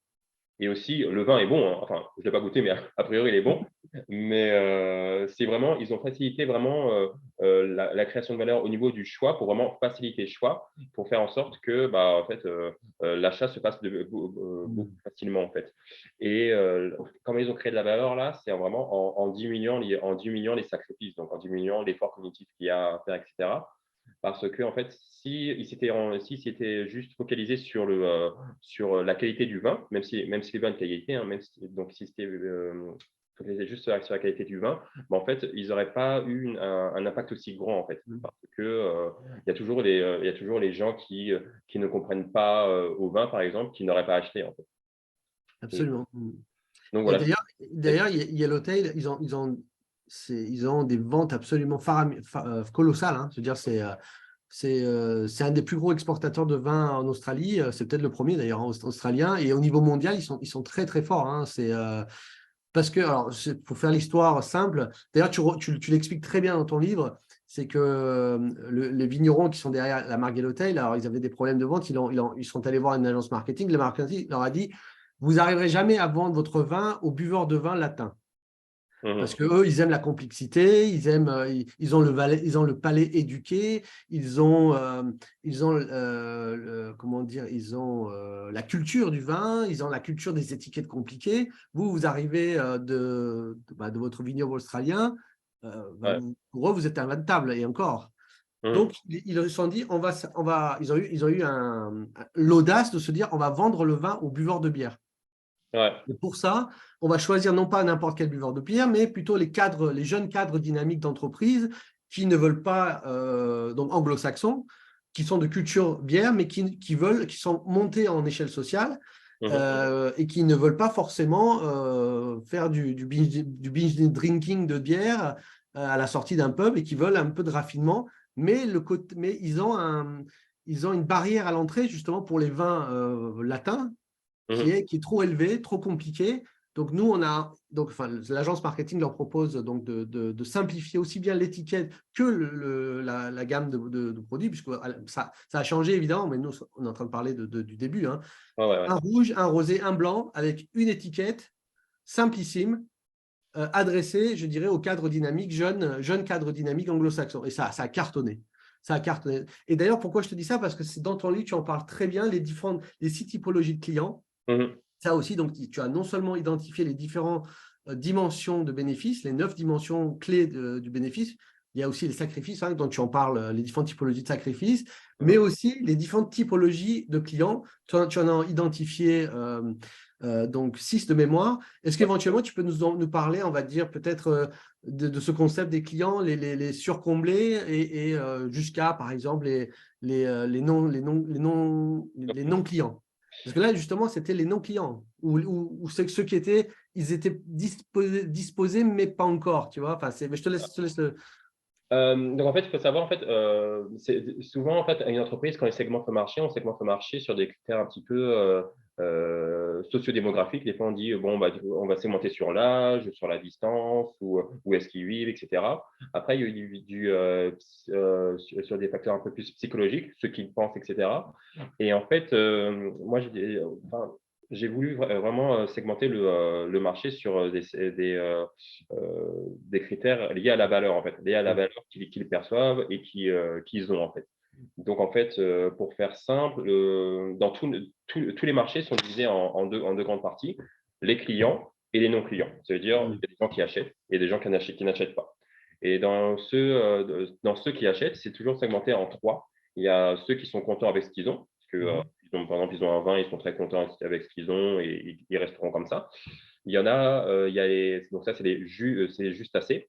et aussi, le vin est bon, hein. Enfin, je ne l'ai pas goûté, mais a priori, il est bon. Mais c'est vraiment, ils ont facilité vraiment la création de valeur au niveau du choix pour vraiment faciliter le choix, pour faire en sorte que bah, en fait, l'achat se passe beaucoup
Mm.
plus facilement. En fait. Et comment ils ont créé de la valeur là, c'est vraiment en diminuant les sacrifices, donc en diminuant l'effort cognitif qu'il y a à faire, etc. Parce que en fait, s'ils s'étaient juste focalisés sur la qualité du vin, même si le vin est de qualité, hein, donc si c'était juste sur la qualité du vin, mais en fait, ils n'auraient pas eu un impact aussi grand, en fait.
Mmh.
Parce que, il y a toujours les gens qui ne comprennent pas, au vin, par exemple, qui n'auraient pas acheté, en fait. Et
Absolument. Mmh.
donc
Et
voilà,
d'ailleurs, Yellowtail, ils ont des ventes absolument colossales, hein. Je veux dire, c'est un des plus gros exportateurs de vin en Australie. C'est peut-être le premier d'ailleurs, hein, australien. Et au niveau mondial, ils sont très très forts, hein. Parce que, alors, pour faire l'histoire simple, d'ailleurs, tu l'expliques très bien dans ton livre, c'est que les vignerons qui sont derrière la marque Yellowtail, alors ils avaient des problèmes de vente, ils sont allés voir une agence marketing, le marketing leur a dit, vous n'arriverez jamais à vendre votre vin aux buveurs de vin latins. Parce
mmh.
qu'eux, ils aiment la complexité, ils ont ils ont le palais éduqué, comment dire, ils ont la culture du vin, ils ont la culture des étiquettes compliquées. Vous arrivez de votre vignoble australien,
Ouais.
pour eux, vous êtes inventable et encore.
Mmh.
Donc, ils se sont dit, ils ont eu l'audace de se dire, on va vendre le vin aux buveurs de bière.
Ouais.
Et pour ça, on va choisir non pas n'importe quel buveur de bière, mais plutôt les jeunes cadres dynamiques d'entreprise qui ne veulent pas, donc anglo-saxons, qui sont de culture bière, mais qui sont montés en échelle sociale
Mmh.
et qui ne veulent pas forcément faire du binge drinking de bière à la sortie d'un pub et qui veulent un peu de raffinement, mais ils ont une barrière à l'entrée justement pour les vins latins
Mmh.
qui est trop élevé, trop compliqué. Donc, nous, l'agence marketing leur propose donc de simplifier aussi bien l'étiquette que la gamme de produits, puisque ça a changé évidemment, mais nous, on est en train de parler du début, hein.
Ouais, ouais, ouais.
Un rouge, un rosé, un blanc, avec une étiquette simplissime, adressée, je dirais, aux cadres dynamiques, jeunes cadres dynamiques anglo-saxons. Et ça a cartonné. Ça a cartonné. Et d'ailleurs, pourquoi je te dis ça? Parce que c'est dans ton livre, tu en parles très bien, les 6 typologies de clients.
Mmh.
Ça aussi, donc, tu as non seulement identifié les différentes dimensions de bénéfices, les 9 dimensions clés du bénéfice, il y a aussi les sacrifices, hein, dont tu en parles, les différentes typologies de sacrifices, mais
Mmh.
aussi les différentes typologies de clients. Tu en as identifié donc 6 de mémoire. Est-ce
Ouais.
qu'éventuellement, tu peux nous parler, on va dire, peut-être de ce concept des clients, les surcomblés et jusqu'à, par exemple, les non-clients? Parce que là, justement, c'était les non-clients, ou ceux qui étaient, ils étaient disposés, mais pas encore, tu vois. Enfin, mais je te laisse le…
Donc en fait, il faut savoir, en fait, c'est souvent, en fait, à une entreprise, quand on segmente le marché sur des critères un petit peu, sociodémographiques. Des fois, on dit: «Bon, bah, on va segmenter sur l'âge, sur la distance, ou où est-ce qu'ils vivent, et cetera». Après, il y a eu sur des facteurs un peu plus psychologiques, ceux qu'ils pensent, et cetera. Et en fait, moi, j'ai voulu vraiment segmenter le marché sur des critères liés à la valeur, en fait, liés à la valeur qu'ils perçoivent et qu'ils ont, en fait. Donc en fait, pour faire simple, dans tous les marchés sont divisés en deux grandes parties: les clients et les non-clients. Ça veut dire, il y a des gens qui achètent et des gens qui n'achètent pas. Et dans ceux qui achètent, c'est toujours segmenté en 3. Il y a ceux qui sont contents avec ce qu'ils ont, parce que, par exemple, ils ont un vin, ils sont très contents avec ce qu'ils ont et ils resteront comme ça. Il y en a, donc ça, c'est juste assez.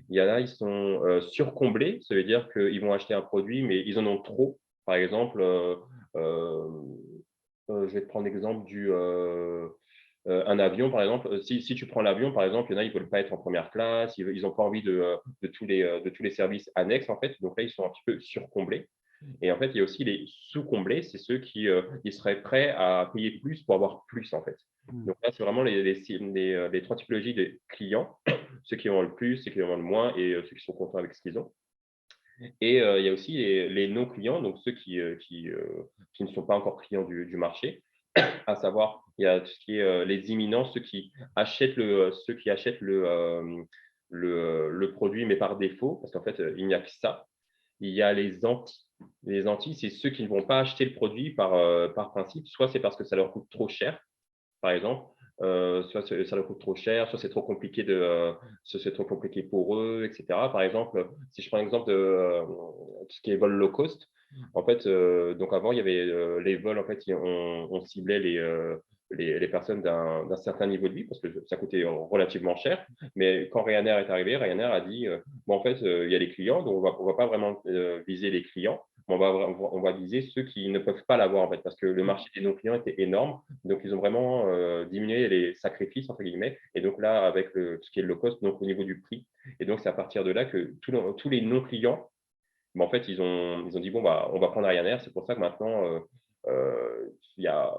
Il y en a, ils sont surcomblés, ça veut dire qu'ils vont acheter un produit, mais ils en ont trop. Par exemple, euh, je vais te prendre l'exemple un avion, par exemple. Si tu prends l'avion, par exemple, il y en a, ils ne veulent pas être en première classe, ils n'ont pas envie de tous les services annexes, en fait. Donc là, ils sont un petit peu surcomblés. Et en fait, il y a aussi les sous-comblés, c'est ceux qui ils seraient prêts à payer plus pour avoir plus, en fait. Donc là, c'est vraiment les 3 typologies de clients: ceux qui en ont le plus, ceux qui en ont le moins, et ceux qui sont contents avec ce qu'ils ont. Et il y a aussi les non-clients, donc ceux qui ne sont pas encore clients du marché, à savoir, il y a tout ce qui est les imminents, ceux qui achètent le produit, mais par défaut, parce qu'en fait, il n'y a que ça. Il y a les anti. Les anti, c'est ceux qui ne vont pas acheter le produit par principe. Soit c'est parce que ça leur coûte trop cher, par exemple, soit ça leur coûte trop cher, soit c'est trop compliqué pour eux, et cetera. Par exemple, si je prends l'exemple de tout ce qui est vol low cost, en fait, donc avant, il y avait les vols, en fait, on ciblait les personnes d'un certain niveau de vie, parce que ça coûtait relativement cher. Mais quand Ryanair est arrivé, Ryanair a dit bon, en fait, il y a les clients, donc on va pas vraiment viser les clients, mais on va viser ceux qui ne peuvent pas l'avoir, en fait, parce que le marché des non-clients était énorme. Donc, ils ont vraiment diminué les sacrifices, entre guillemets. Et donc, là, avec ce qui est le low cost, donc au niveau du prix. Et donc, c'est à partir de là que tous les non-clients, en fait, ils ont dit bon, bah, on va prendre Ryanair. C'est pour ça que maintenant, il y a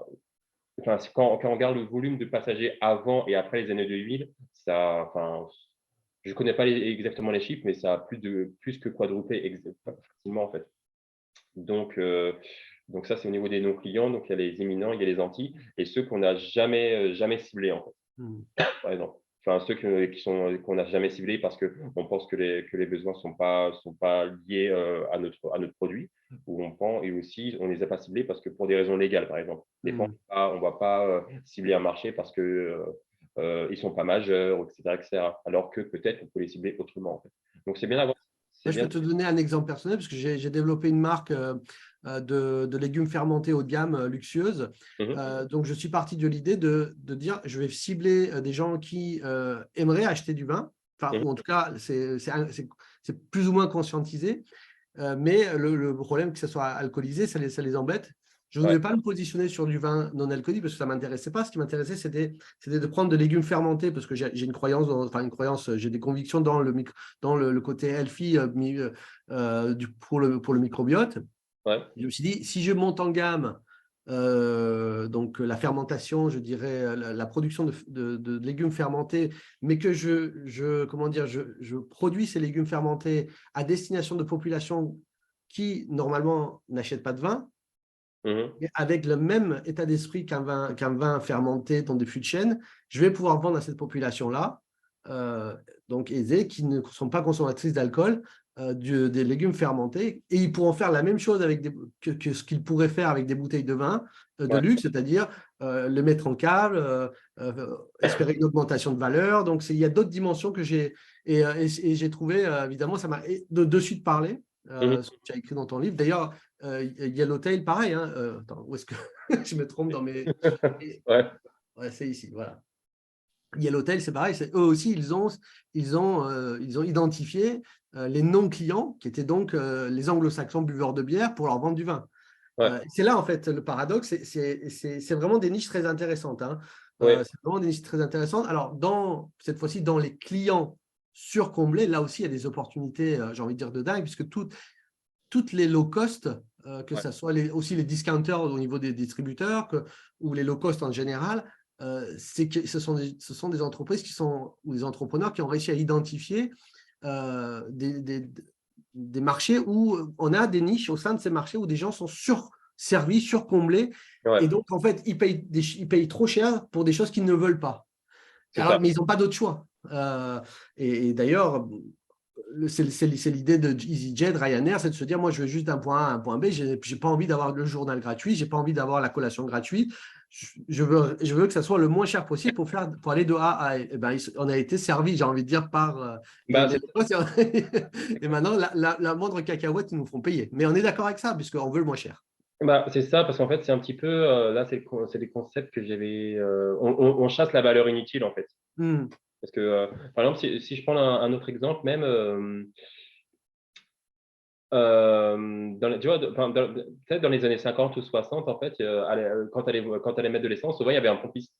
enfin, quand on regarde le volume de passagers avant et après les années 2000, ça, enfin, je ne connais pas exactement les chiffres, mais ça a plus que quadruplé facilement, en fait. Donc, donc ça, c'est au niveau des non-clients. Donc, il y a les imminents, il y a les anti, et ceux qu'on n'a jamais ciblés, en fait, par exemple. Enfin, ceux qu'on n'a jamais ciblés parce qu'on pense que les besoins ne sont pas liés à notre produit, ou on prend, et aussi, on ne les a pas ciblés parce que pour des raisons légales, par exemple. Des fois, on ne va pas cibler un marché parce que ils ne sont pas majeurs, etc., etc. Alors que peut-être on peut les cibler autrement, en fait. Donc, c'est bien d'avoir.
Je peux te donner un exemple personnel parce que j'ai développé une marque de légumes fermentés haut de gamme luxueuse. Donc, je suis parti de l'idée de dire je vais cibler des gens qui aimeraient acheter du vin, ou en tout cas, c'est plus ou moins conscientisé. Mais le problème que ça soit alcoolisé, ça les embête. Je ne voulais pas me positionner sur du vin non alcoolique parce que ça ne m'intéressait pas. Ce qui m'intéressait, c'était de prendre de légumes fermentés parce que j'ai une croyance, j'ai des convictions dans le côté healthy pour le microbiote. Je me suis dit, si je monte en gamme, donc la fermentation, je dirais, la production de légumes fermentés, mais que je produis ces légumes fermentés à destination de populations qui, normalement, n'achètent pas de vin, avec le même état d'esprit qu'un vin fermenté dans des fûts de chêne, je vais pouvoir vendre à cette population-là, donc aisée, qui ne sont pas consommatrices d'alcool, des légumes fermentés, et ils pourront faire la même chose que ce qu'ils pourraient faire avec des bouteilles de vin de luxe, c'est-à-dire le mettre en cave, espérer une augmentation de valeur. Donc, il y a d'autres dimensions que j'ai, et j'ai trouvé, évidemment, ça m'a de suite parlé, ce que tu as écrit dans ton livre. D'ailleurs, Yellowtail, pareil. Attends, où est-ce que je me trompe dans mes… Ouais, c'est ici, voilà. Yellowtail, c'est pareil. Eux aussi, ils ont identifié les non-clients, qui étaient donc les anglo-saxons buveurs de bière, pour leur vendre du vin. C'est là, en fait, le paradoxe. C'est vraiment des niches très intéressantes. C'est vraiment des niches très intéressantes. Alors, cette fois-ci, dans les clients surcomblés, là aussi, il y a des opportunités, j'ai envie de dire, de dingue, puisque toutes les low cost, que ce soit aussi les discounters au niveau des distributeurs ou les low cost en général, ce sont des entreprises ou des entrepreneurs qui ont réussi à identifier des marchés où on a des niches au sein de ces marchés où des gens sont surservis, surcomblés. Et donc, en fait, ils payent trop cher pour des choses qu'ils ne veulent pas. Mais ils n'ont pas d'autre choix. Et d'ailleurs, c'est l'idée de EasyJet, Ryanair, c'est de se dire, moi, je veux juste d'un point A à un point B, je n'ai pas envie d'avoir le journal gratuit, je n'ai pas envie d'avoir la collation gratuite, je veux que ça soit le moins cher possible pour aller de A à A. On a été servi, j'ai envie de dire, par et maintenant, la moindre cacahuète, ils nous font payer. Mais on est d'accord avec ça, puisqu'on veut le moins cher.
C'est ça, parce qu'en fait, c'est un petit peu, là, c'est des concepts que j'avais, on chasse la valeur inutile, en fait. Parce que, par exemple, si je prends un autre exemple, même, tu vois, peut-être dans les années 50 ou 60, en fait, quand tu allais mettre de l'essence, souvent, il y avait un pompiste.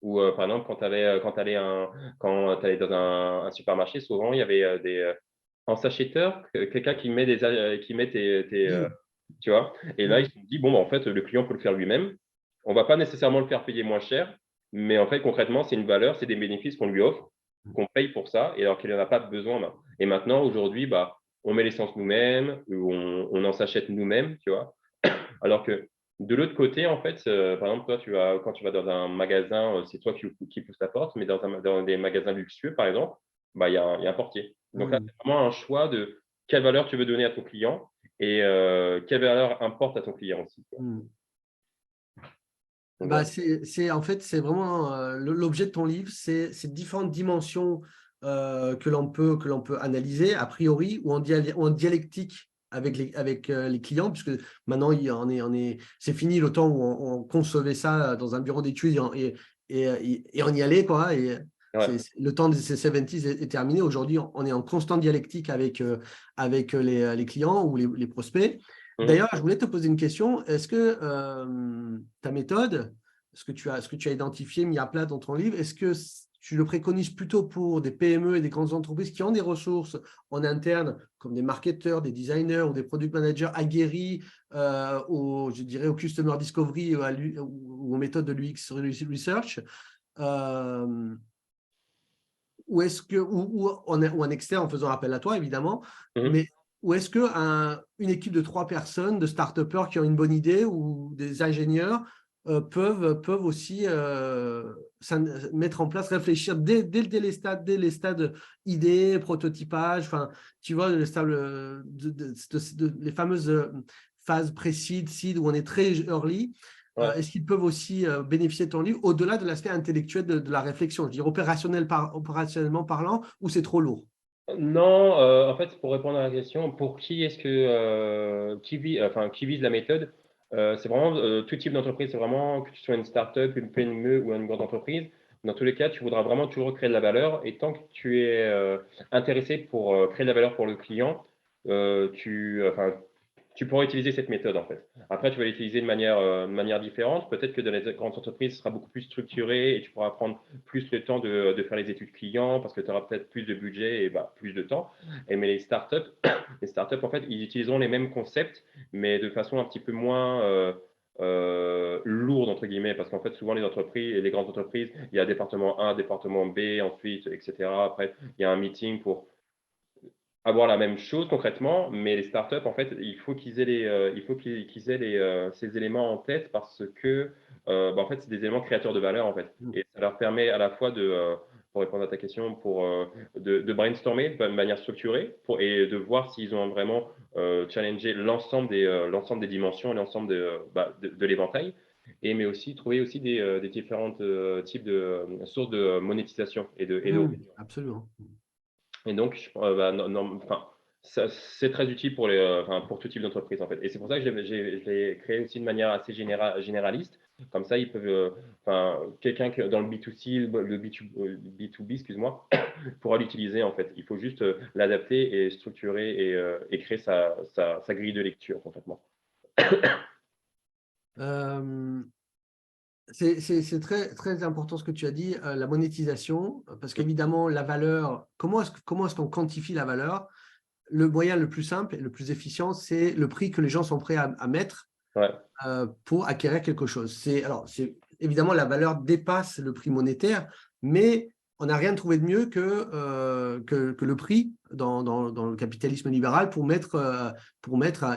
Ou, par exemple, quand tu allais dans un supermarché, souvent, il y avait en sachetteur, quelqu'un qui met tu vois. Et là, ils se sont dit, bon, en fait, le client peut le faire lui-même. On ne va pas nécessairement le faire payer moins cher, mais en fait, concrètement, c'est une valeur, c'est des bénéfices qu'on lui offre, qu'on paye pour ça, et alors qu'il n'en a pas besoin. Et maintenant, aujourd'hui, on met l'essence nous-mêmes, on en s'achète nous-mêmes, tu vois. Alors que de l'autre côté, en fait, par exemple, toi, quand tu vas dans un magasin, c'est toi qui pousse la porte, mais dans des magasins luxueux, par exemple, il y a un portier. Donc là, c'est vraiment un choix de quelle valeur tu veux donner à ton client et quelle valeur importe à ton client aussi.
En fait, c'est vraiment l'objet de ton livre, c'est différentes dimensions que l'on peut analyser a priori ou en dialectique avec les clients, puisque maintenant, c'est fini le temps où on concevait ça dans un bureau d'études et on y allait, quoi. Et
Ouais.
le temps des 70s est terminé. Aujourd'hui, on est en constante dialectique avec les clients ou les prospects.
Mhm.
D'ailleurs, je voulais te poser une question. Est-ce que ta méthode, ce que tu as identifié, mis à plat dans ton livre, est-ce que tu le préconises plutôt pour des PME et des grandes entreprises qui ont des ressources en interne, comme des marketeurs, des designers ou des product managers aguerris je dirais, au customer discovery ou aux méthodes de l'UX research, ou est-ce que, ou un externe en faisant appel à toi, évidemment,
Mhm.
mais ou est-ce qu'une équipe de 3 personnes, de start-upers qui ont une bonne idée ou des ingénieurs peuvent aussi mettre en place, réfléchir dès les stades idées, prototypage, enfin, tu vois, les fameuses phases pré-seed, seed, où on est très early.
Ouais.
Est-ce qu'ils peuvent aussi bénéficier de ton livre au-delà de l'aspect intellectuel de la réflexion, je veux dire opérationnellement parlant, ou c'est trop lourd?
Non, en fait, pour répondre à la question, pour qui est-ce que qui vise la méthode, c'est vraiment tout type d'entreprise. C'est vraiment que tu sois une start-up, une PME ou une grande entreprise. Dans tous les cas, tu voudras vraiment toujours créer de la valeur. Et tant que tu es intéressé pour créer de la valeur pour le client, tu pourras utiliser cette méthode en fait. Après, tu vas l'utiliser de manière différente. Peut-être que dans les grandes entreprises, ce sera beaucoup plus structuré et tu pourras prendre plus le temps de faire les études clients parce que tu auras peut-être plus de budget et plus de temps. Mais les startups, en fait, ils utiliseront les mêmes concepts, mais de façon un petit peu moins lourde, entre guillemets, parce qu'en fait, souvent, les entreprises et les grandes entreprises, il y a département A, département B, ensuite, etc. Après, il y a un meeting pour avoir la même chose concrètement, mais les startups, en fait, il faut qu'ils aient ces éléments en tête parce que, en fait, c'est des éléments créateurs de valeur, en fait. Et ça leur permet à la fois pour répondre à ta question, de brainstormer de manière structurée et de voir s'ils ont vraiment challengé l'ensemble des dimensions, l'ensemble de l'éventail. Mais aussi trouver aussi des différents types de sources de monétisation et de revenus.
Absolument.
Et donc, enfin, c'est très utile pour tout type d'entreprise en fait. Et c'est pour ça que je l'ai créé aussi de manière assez généraliste. Comme ça, ils peuvent, quelqu'un dans le B2C, le B2B, excuse-moi, pourra l'utiliser en fait. Il faut juste l'adapter et structurer et créer sa grille de lecture concrètement.
Euh, c'est très, très important ce que tu as dit, la monétisation, parce qu'évidemment, la valeur, comment est-ce qu'on quantifie la valeur? Le moyen le plus simple et le plus efficient, c'est le prix que les gens sont prêts à mettre
Ouais.
pour acquérir quelque chose. Évidemment, la valeur dépasse le prix monétaire, mais on n'a rien trouvé de mieux que le prix dans le capitalisme libéral pour mettre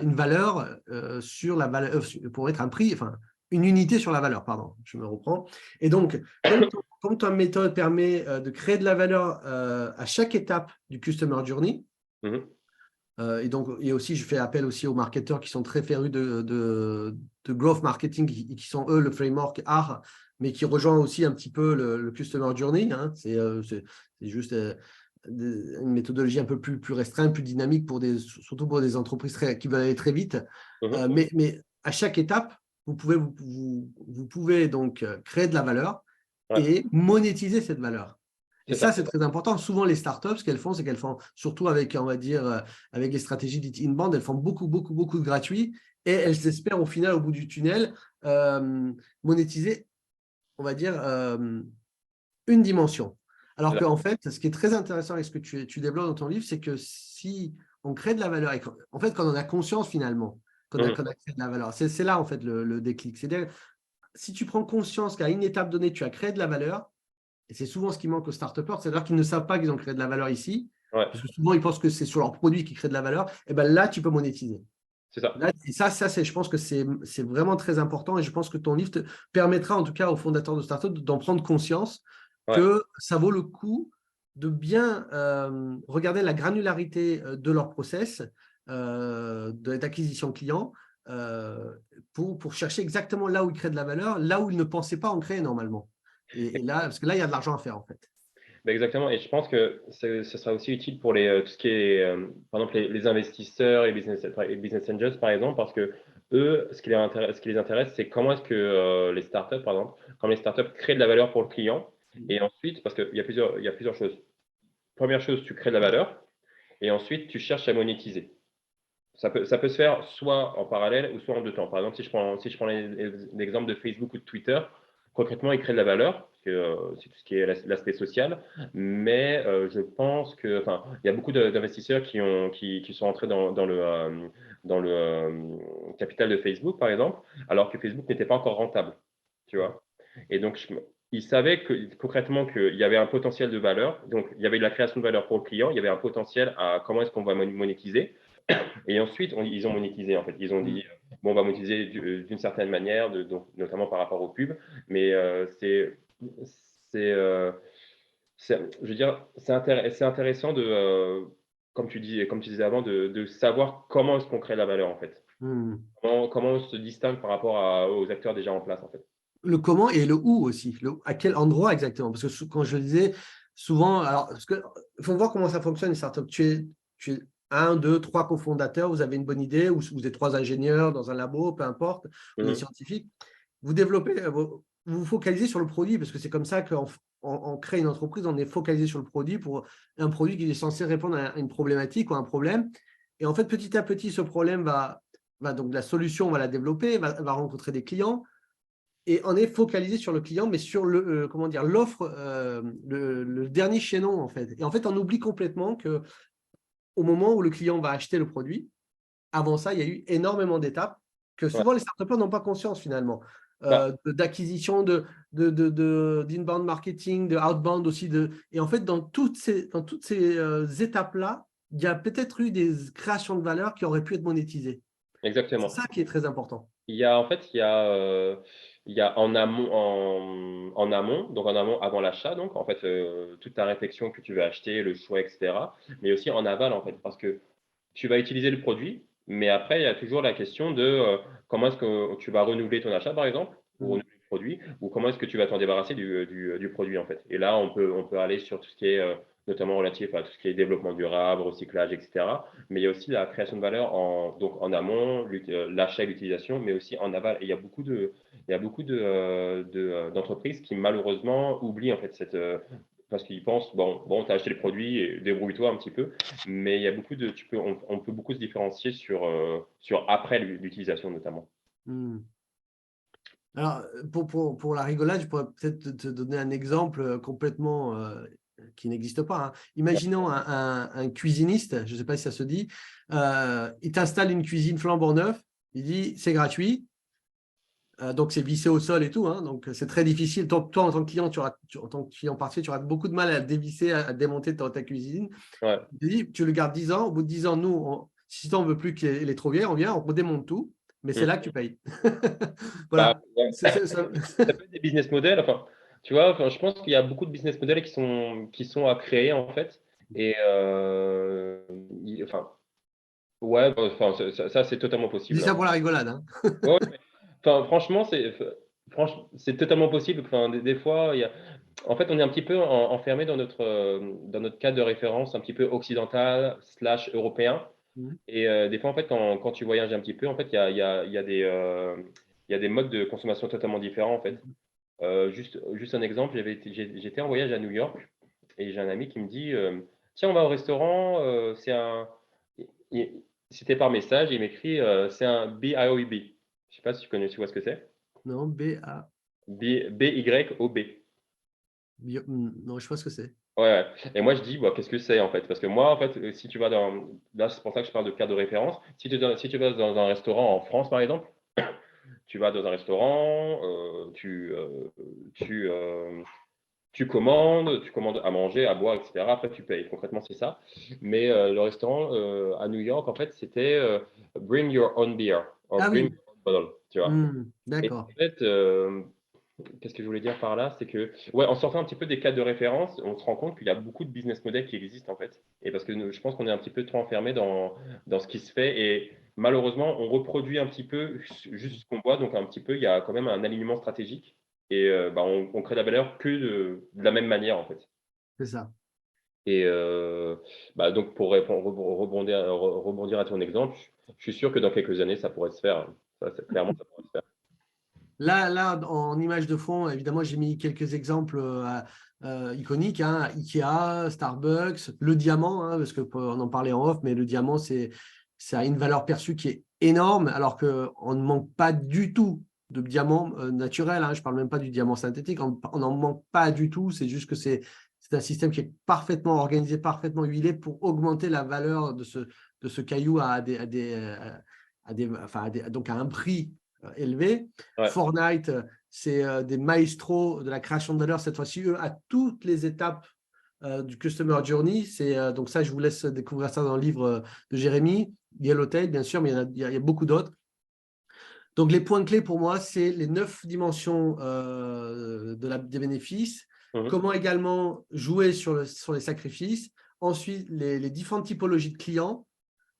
une valeur sur la valeur, pour mettre un prix, enfin, une unité sur la valeur, pardon, je me reprends. Et donc, comme ta méthode permet de créer de la valeur à chaque étape du customer journey,
Mhm.
et aussi, je fais appel aussi aux marketeurs qui sont très férus de growth marketing, qui sont eux le framework art, mais qui rejoint aussi un petit peu le customer journey. Hein. C'est juste une méthodologie un peu plus restreinte, plus dynamique, surtout pour des entreprises qui veulent aller très vite.
Mhm.
Mais à chaque étape, vous pouvez donc créer de la valeur
Ouais.
et monétiser cette valeur. Et
C'est ça.
ça, c'est très important. Souvent, les startups, ce qu'elles font, c'est qu'elles font, surtout avec, on va dire, avec les stratégies dites inbound, elles font beaucoup, beaucoup, beaucoup de gratuits et elles espèrent au final, au bout du tunnel, monétiser, on va dire, une dimension. Alors
C'est ça.
qu'en fait, ce qui est très intéressant avec ce que tu développes dans ton livre, c'est que si on crée de la valeur, en fait, quand on a conscience finalement
Mhm.
qu'on a créé de la valeur, c'est là en fait le déclic. C'est-à-dire, si tu prends conscience qu'à une étape donnée, tu as créé de la valeur, et c'est souvent ce qui manque aux start-upers, c'est-à-dire qu'ils ne savent pas qu'ils ont créé de la valeur ici,
Ouais.
parce que souvent ils pensent que c'est sur leur produit qu'ils créent de la valeur, et bien là, tu peux monétiser.
C'est ça.
Là, et ça je pense que c'est vraiment très important, et je pense que ton livre te permettra, en tout cas aux fondateurs de start-up, d'en prendre conscience
Ouais.
que ça vaut le coup de bien regarder la granularité de leur process d'acquisition client pour chercher exactement là où ils créent de la valeur, là où ils ne pensaient pas en créer normalement. Et là, parce que là, il y a de l'argent à faire en fait.
Bah, exactement, et je pense que ce sera aussi utile pour tout ce qui est, par exemple, les investisseurs et business angels, par exemple, parce que eux, ce qui les intéresse, c'est comment est-ce que les startups, par exemple, comment les startups créent de la valeur pour le client. Et ensuite, parce qu'il y a plusieurs choses. Première chose, tu crées de la valeur, et ensuite, tu cherches à monétiser. Ça peut se faire soit en parallèle ou soit en deux temps. Par exemple, si je prends l'exemple de Facebook ou de Twitter, concrètement, ils créent de la valeur, parce que c'est tout ce qui est l'aspect social. Mais je pense que, enfin, il y a beaucoup d'investisseurs qui sont entrés dans le capital de Facebook, par exemple, alors que Facebook n'était pas encore rentable, tu vois. Et donc, ils savaient concrètement qu'il y avait un potentiel de valeur. Donc, il y avait de la création de valeur pour le client, il y avait un potentiel à comment est-ce qu'on va monétiser. Et ensuite, ils ont monétisé, en fait. Ils ont
Mm.
dit, bon, on va monétiser d'une certaine manière, donc, notamment par rapport aux pubs. Mais c'est, euh, je veux dire, c'est intéressant comme tu disais avant, de savoir comment est-ce qu'on crée la valeur, en fait.
Mm.
Comment on se distingue par rapport aux acteurs déjà en place, en fait.
Le comment et le où aussi, à quel endroit exactement. Parce que quand je le disais, souvent, alors, parce que, il faut voir comment ça fonctionne une startup. Tu es un, deux, trois cofondateurs, vous avez une bonne idée, ou vous êtes trois ingénieurs dans un labo, peu importe, ou des
Mhm.
scientifiques. Vous développez, vous vous focalisez sur le produit, parce que c'est comme ça qu'on on crée une entreprise, on est focalisé sur le produit pour un produit qui est censé répondre à une problématique ou à un problème. Et en fait, petit à petit, ce problème donc la solution, on va la développer, va rencontrer des clients et on est focalisé sur le client, mais sur comment dire, l'offre, le dernier chaînon, en fait. Et en fait, on oublie complètement qu'au moment où le client va acheter le produit, avant ça, il y a eu énormément d'étapes que
Ouais.
souvent les startupeurs n'ont pas conscience finalement.
Bah,
D'acquisition, d'inbound marketing, de outbound aussi. Et en fait, dans toutes ces étapes-là, il y a peut-être eu des créations de valeur qui auraient pu être monétisées. C'est
exactement.
ça qui est très important.
En fait, il y a donc en amont avant l'achat, donc en fait, toute ta réflexion que tu veux acheter, le choix, etc. Mais aussi en aval, en fait, parce que tu vas utiliser le produit, mais après, il y a toujours la question de comment est-ce que tu vas renouveler ton achat, par exemple, ou
Mm.
renouveler le produit, ou comment est-ce que tu vas t'en débarrasser du produit, en fait. Et là, on peut aller sur tout ce qui est notamment relatif à tout ce qui est développement durable, recyclage, etc. Mais il y a aussi la création de valeur donc en amont, l'achat et l'utilisation, mais aussi en aval. Et il y a beaucoup d'entreprises qui malheureusement oublient en fait parce qu'ils pensent, bon, tu as acheté le produit et débrouille-toi un petit peu. Mais il y a on peut beaucoup se différencier sur après l'utilisation notamment.
Mm. Alors, pour la rigolade, je pourrais peut-être te donner un exemple complètement qui n'existe pas, hein. Imaginons un cuisiniste, je ne sais pas si ça se dit, il t'installe une cuisine flambant neuve, il dit c'est gratuit, donc c'est vissé au sol et tout, hein, donc c'est très difficile. Toi, en tant que client, en tant que client partiel, tu auras beaucoup de mal à dévisser, à démonter ta cuisine.
Ouais.
Il te dit, tu le gardes 10 ans, au bout de 10 ans, nous, si tu n'en veux plus qu'elle est trop vieille, on vient, on démonte tout, mais c'est
Mm.
là que tu payes.
Bah,
Voilà.
ouais. Ça peut être des business models. Enfin, tu vois, enfin, je pense qu'il y a beaucoup de business models qui sont à créer en fait. Et enfin, ouais, bah, enfin, ça, c'est totalement
Je dis
possible,
ça
hein.
pour la rigolade, hein.
Ouais, ouais, mais, enfin, franchement, c'est totalement possible. Enfin, des fois, en fait, on est un petit peu enfermé dans notre cadre de référence un petit peu occidental slash européen.
Mhm.
Et des fois, en fait, quand tu voyages un petit peu, en fait, il y a des modes de consommation totalement différents, en fait. Juste un exemple, j'étais en voyage à New York et j'ai un ami qui me dit, tiens, on va au restaurant, il- c'était par message, il m'écrit, c'est un BYOB. Je sais pas si tu vois ce que c'est.
Non, B-A.
BYOB.
Non, je sais pas ce que c'est.
Ouais, ouais. Et moi, je dis, bah, qu'est-ce que c'est en fait? Parce que moi, en fait, si tu vas là, c'est pour ça que je parle de cadre de référence. Si tu vas dans un restaurant en France, par exemple, tu vas dans un restaurant, tu commandes à manger, à boire, etc. Après, tu payes. Concrètement, c'est ça. Mais le restaurant à New York, en fait, c'était bring your own beer or
Ah
bring
oui.
your own bottle, tu vois. Et
D'accord.
en fait, qu'est-ce que je voulais dire par là? C'est que, ouais, en sortant un petit peu des cadres de référence, on se rend compte qu'il y a beaucoup de business models qui existent en fait. Et parce que je pense qu'on est un petit peu trop enfermé dans ce qui se fait. Et malheureusement, on reproduit un petit peu juste ce qu'on voit. Donc, un petit peu, il y a quand même un alignement stratégique. Et bah, on crée de la valeur que de la même manière en fait.
c'est ça.
Et donc pour rebondir à ton exemple, je suis sûr que dans quelques années, ça pourrait se faire, hein. Clairement, ça pourrait se faire.
Là, en image de fond, évidemment, j'ai mis quelques exemples iconiques, hein, Ikea, Starbucks, le diamant, hein, parce qu'on en parlait en off, mais le diamant, ça a une valeur perçue qui est énorme, alors qu'on ne manque pas du tout de diamant naturel, hein, je ne parle même pas du diamant synthétique, on n'en manque pas du tout, c'est juste que c'est un système qui est parfaitement organisé, parfaitement huilé pour augmenter la valeur de ce caillou donc à un prix élevé.
Ouais.
Fortnite, c'est des maestros de la création de valeur, cette fois-ci, eux, à toutes les étapes du Customer Journey. Donc ça, je vous laisse découvrir ça dans le livre de Jérémy. Yellowtail, bien sûr, mais il y a beaucoup d'autres. Donc, les points clés pour moi, c'est les 9 dimensions des bénéfices. Comment également jouer sur les sacrifices. Ensuite, les différentes typologies de clients.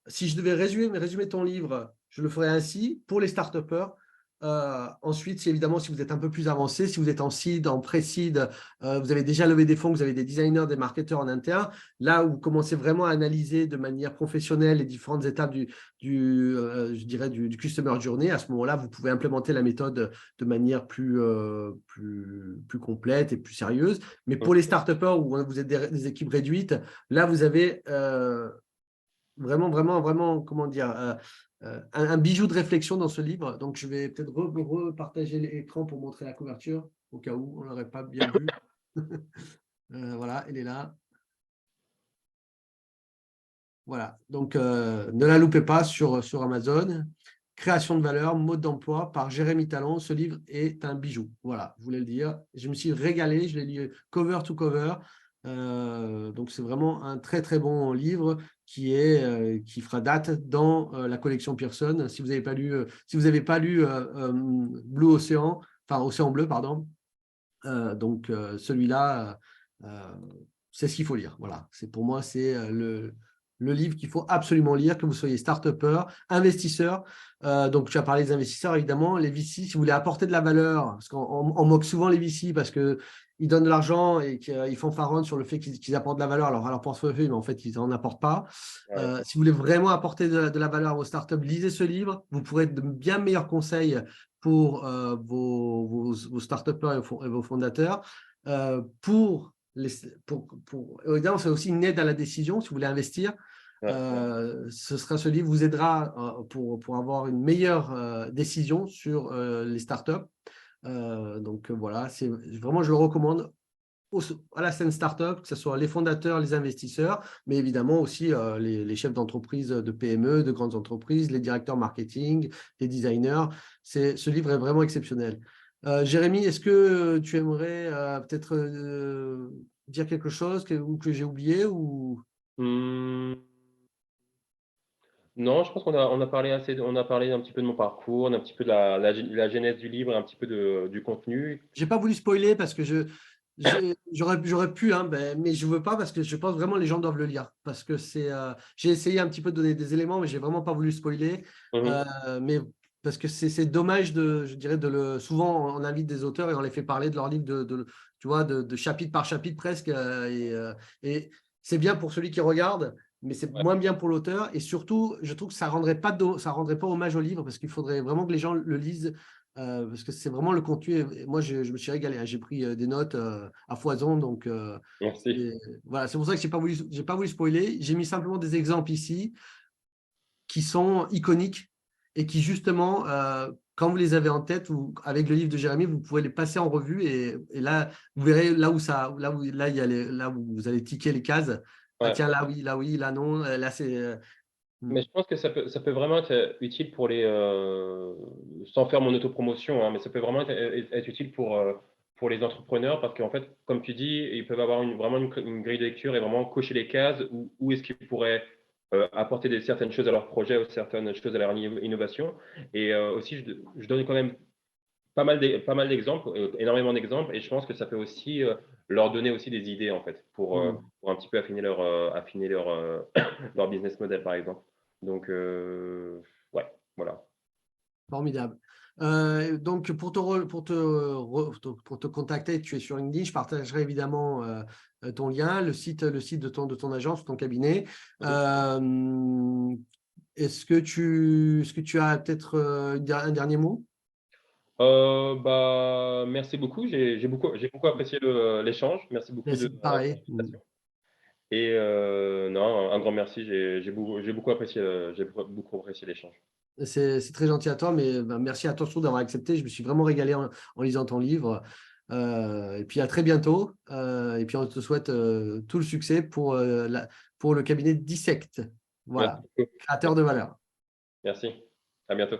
Si je devais résumer ton livre, je le ferais ainsi pour les start-upers. Ensuite, évidemment, si vous êtes un peu plus avancé, si vous êtes en seed, en pré-seed, vous avez déjà levé des fonds, vous avez des designers, des marketeurs en interne, là où vous commencez vraiment à analyser de manière professionnelle les différentes étapes je dirais du customer journey, à ce moment-là, vous pouvez implémenter la méthode de manière plus complète et plus sérieuse. Mais pour les start-upers où vous êtes des équipes réduites, là, vous avez vraiment, comment dire, un bijou de réflexion dans ce livre. Donc, je vais peut-être repartager l'écran pour montrer la couverture, au cas où on ne l'aurait pas bien vu. Voilà, elle est là. Voilà, donc ne la loupez pas sur Amazon. Création de valeur, mode d'emploi par Jérémy Talon. Ce livre est un bijou. Voilà, je voulais le dire. Je me suis régalé, je l'ai lu cover to cover. Donc, c'est vraiment un très, très bon livre qui fera date dans la collection Pearson. Si vous n'avez pas lu, Blue Ocean, enfin Océan Bleu, pardon, donc celui-là, c'est ce qu'il faut lire. Voilà, pour moi, c'est le livre qu'il faut absolument lire, que vous soyez start-upper, investisseur. Donc, tu as parlé des investisseurs, évidemment. Les VC, si vous voulez apporter de la valeur, parce qu'on moque souvent les VC parce qu'ils donnent de l'argent et qu'ils font fanfaronnent sur le fait qu'ils apportent de la valeur à leur portefeuille, mais en fait, ils n'en apportent pas.
Ouais.
Si vous voulez vraiment apporter de la valeur à vos startups, lisez ce livre. Vous pourrez être de bien meilleurs conseils pour vos start-upers et vos fondateurs. Évidemment, c'est aussi une aide à la décision si vous voulez investir. Ce livre vous aidera pour avoir une meilleure décision sur les startups. Donc voilà, vraiment, je le recommande à la scène startup, que ce soit les fondateurs, les investisseurs, mais évidemment aussi les chefs d'entreprise de PME, de grandes entreprises, les directeurs marketing, les designers. Ce livre est vraiment exceptionnel. Jérémy, est-ce que tu aimerais peut-être dire quelque chose que j'ai oublié ou...
Mmh, non, je pense qu'on a parlé on a parlé un petit peu de mon parcours, un petit peu de la genèse du livre, un petit peu du contenu.
J'ai pas voulu spoiler parce que j'aurais pu, hein, mais je veux pas parce que je pense vraiment que les gens doivent le lire. Parce que j'ai essayé un petit peu de donner des éléments, mais j'ai vraiment pas voulu spoiler. Mais parce que c'est dommage je dirais, souvent on invite des auteurs et on les fait parler de leur livre tu vois, de chapitre par chapitre presque. Et c'est bien pour celui qui regarde, mais c'est
Ouais,
moins bien pour l'auteur. Et surtout, je trouve que ça rendrait pas hommage au livre parce qu'il faudrait vraiment que les gens le lisent parce que c'est vraiment le contenu. Moi, je me suis régalé, hein. J'ai pris des notes à foison. Donc,
merci.
voilà, c'est pour ça que j'ai pas voulu spoiler. J'ai mis simplement des exemples ici qui sont iconiques et qui, justement, quand vous les avez en tête, avec le livre de Jérémy, vous pouvez les passer en revue. Et là, vous verrez là où vous allez ticker les cases. Ah,
Ouais.
tiens, là oui, là non. Là, c'est.
Mais je pense que ça peut vraiment être utile sans faire mon autopromotion, hein, mais ça peut vraiment être utile pour les entrepreneurs parce qu'en fait, comme tu dis, ils peuvent avoir vraiment une grille de lecture et vraiment cocher les cases où est-ce qu'ils pourraient apporter certaines choses à leur projet ou certaines choses à leur innovation. Et aussi, je donne quand même pas mal d'exemples, énormément d'exemples, et je pense que ça peut aussi leur donner aussi des idées en fait pour un petit peu leur business model par exemple. Donc ouais, voilà.
Formidable. Donc, pour te contacter, tu es sur LinkedIn. Je partagerai évidemment ton lien, le site de ton agence, ton cabinet. Est-ce que tu as peut-être un dernier mot?
Bah, merci beaucoup. J'ai beaucoup apprécié l'échange. Merci beaucoup de
C'est pareil.
l'invitation. Et non, un grand merci. J'ai beaucoup apprécié, beaucoup apprécié l'échange.
C'est très gentil à toi, mais ben, merci à toi surtout d'avoir accepté. Je me suis vraiment régalé en lisant ton livre. Et puis à très bientôt. Et puis on te souhaite tout le succès pour le cabinet Dissect.
Merci
Voilà,
beaucoup.
créateur de valeur.
Merci. À bientôt.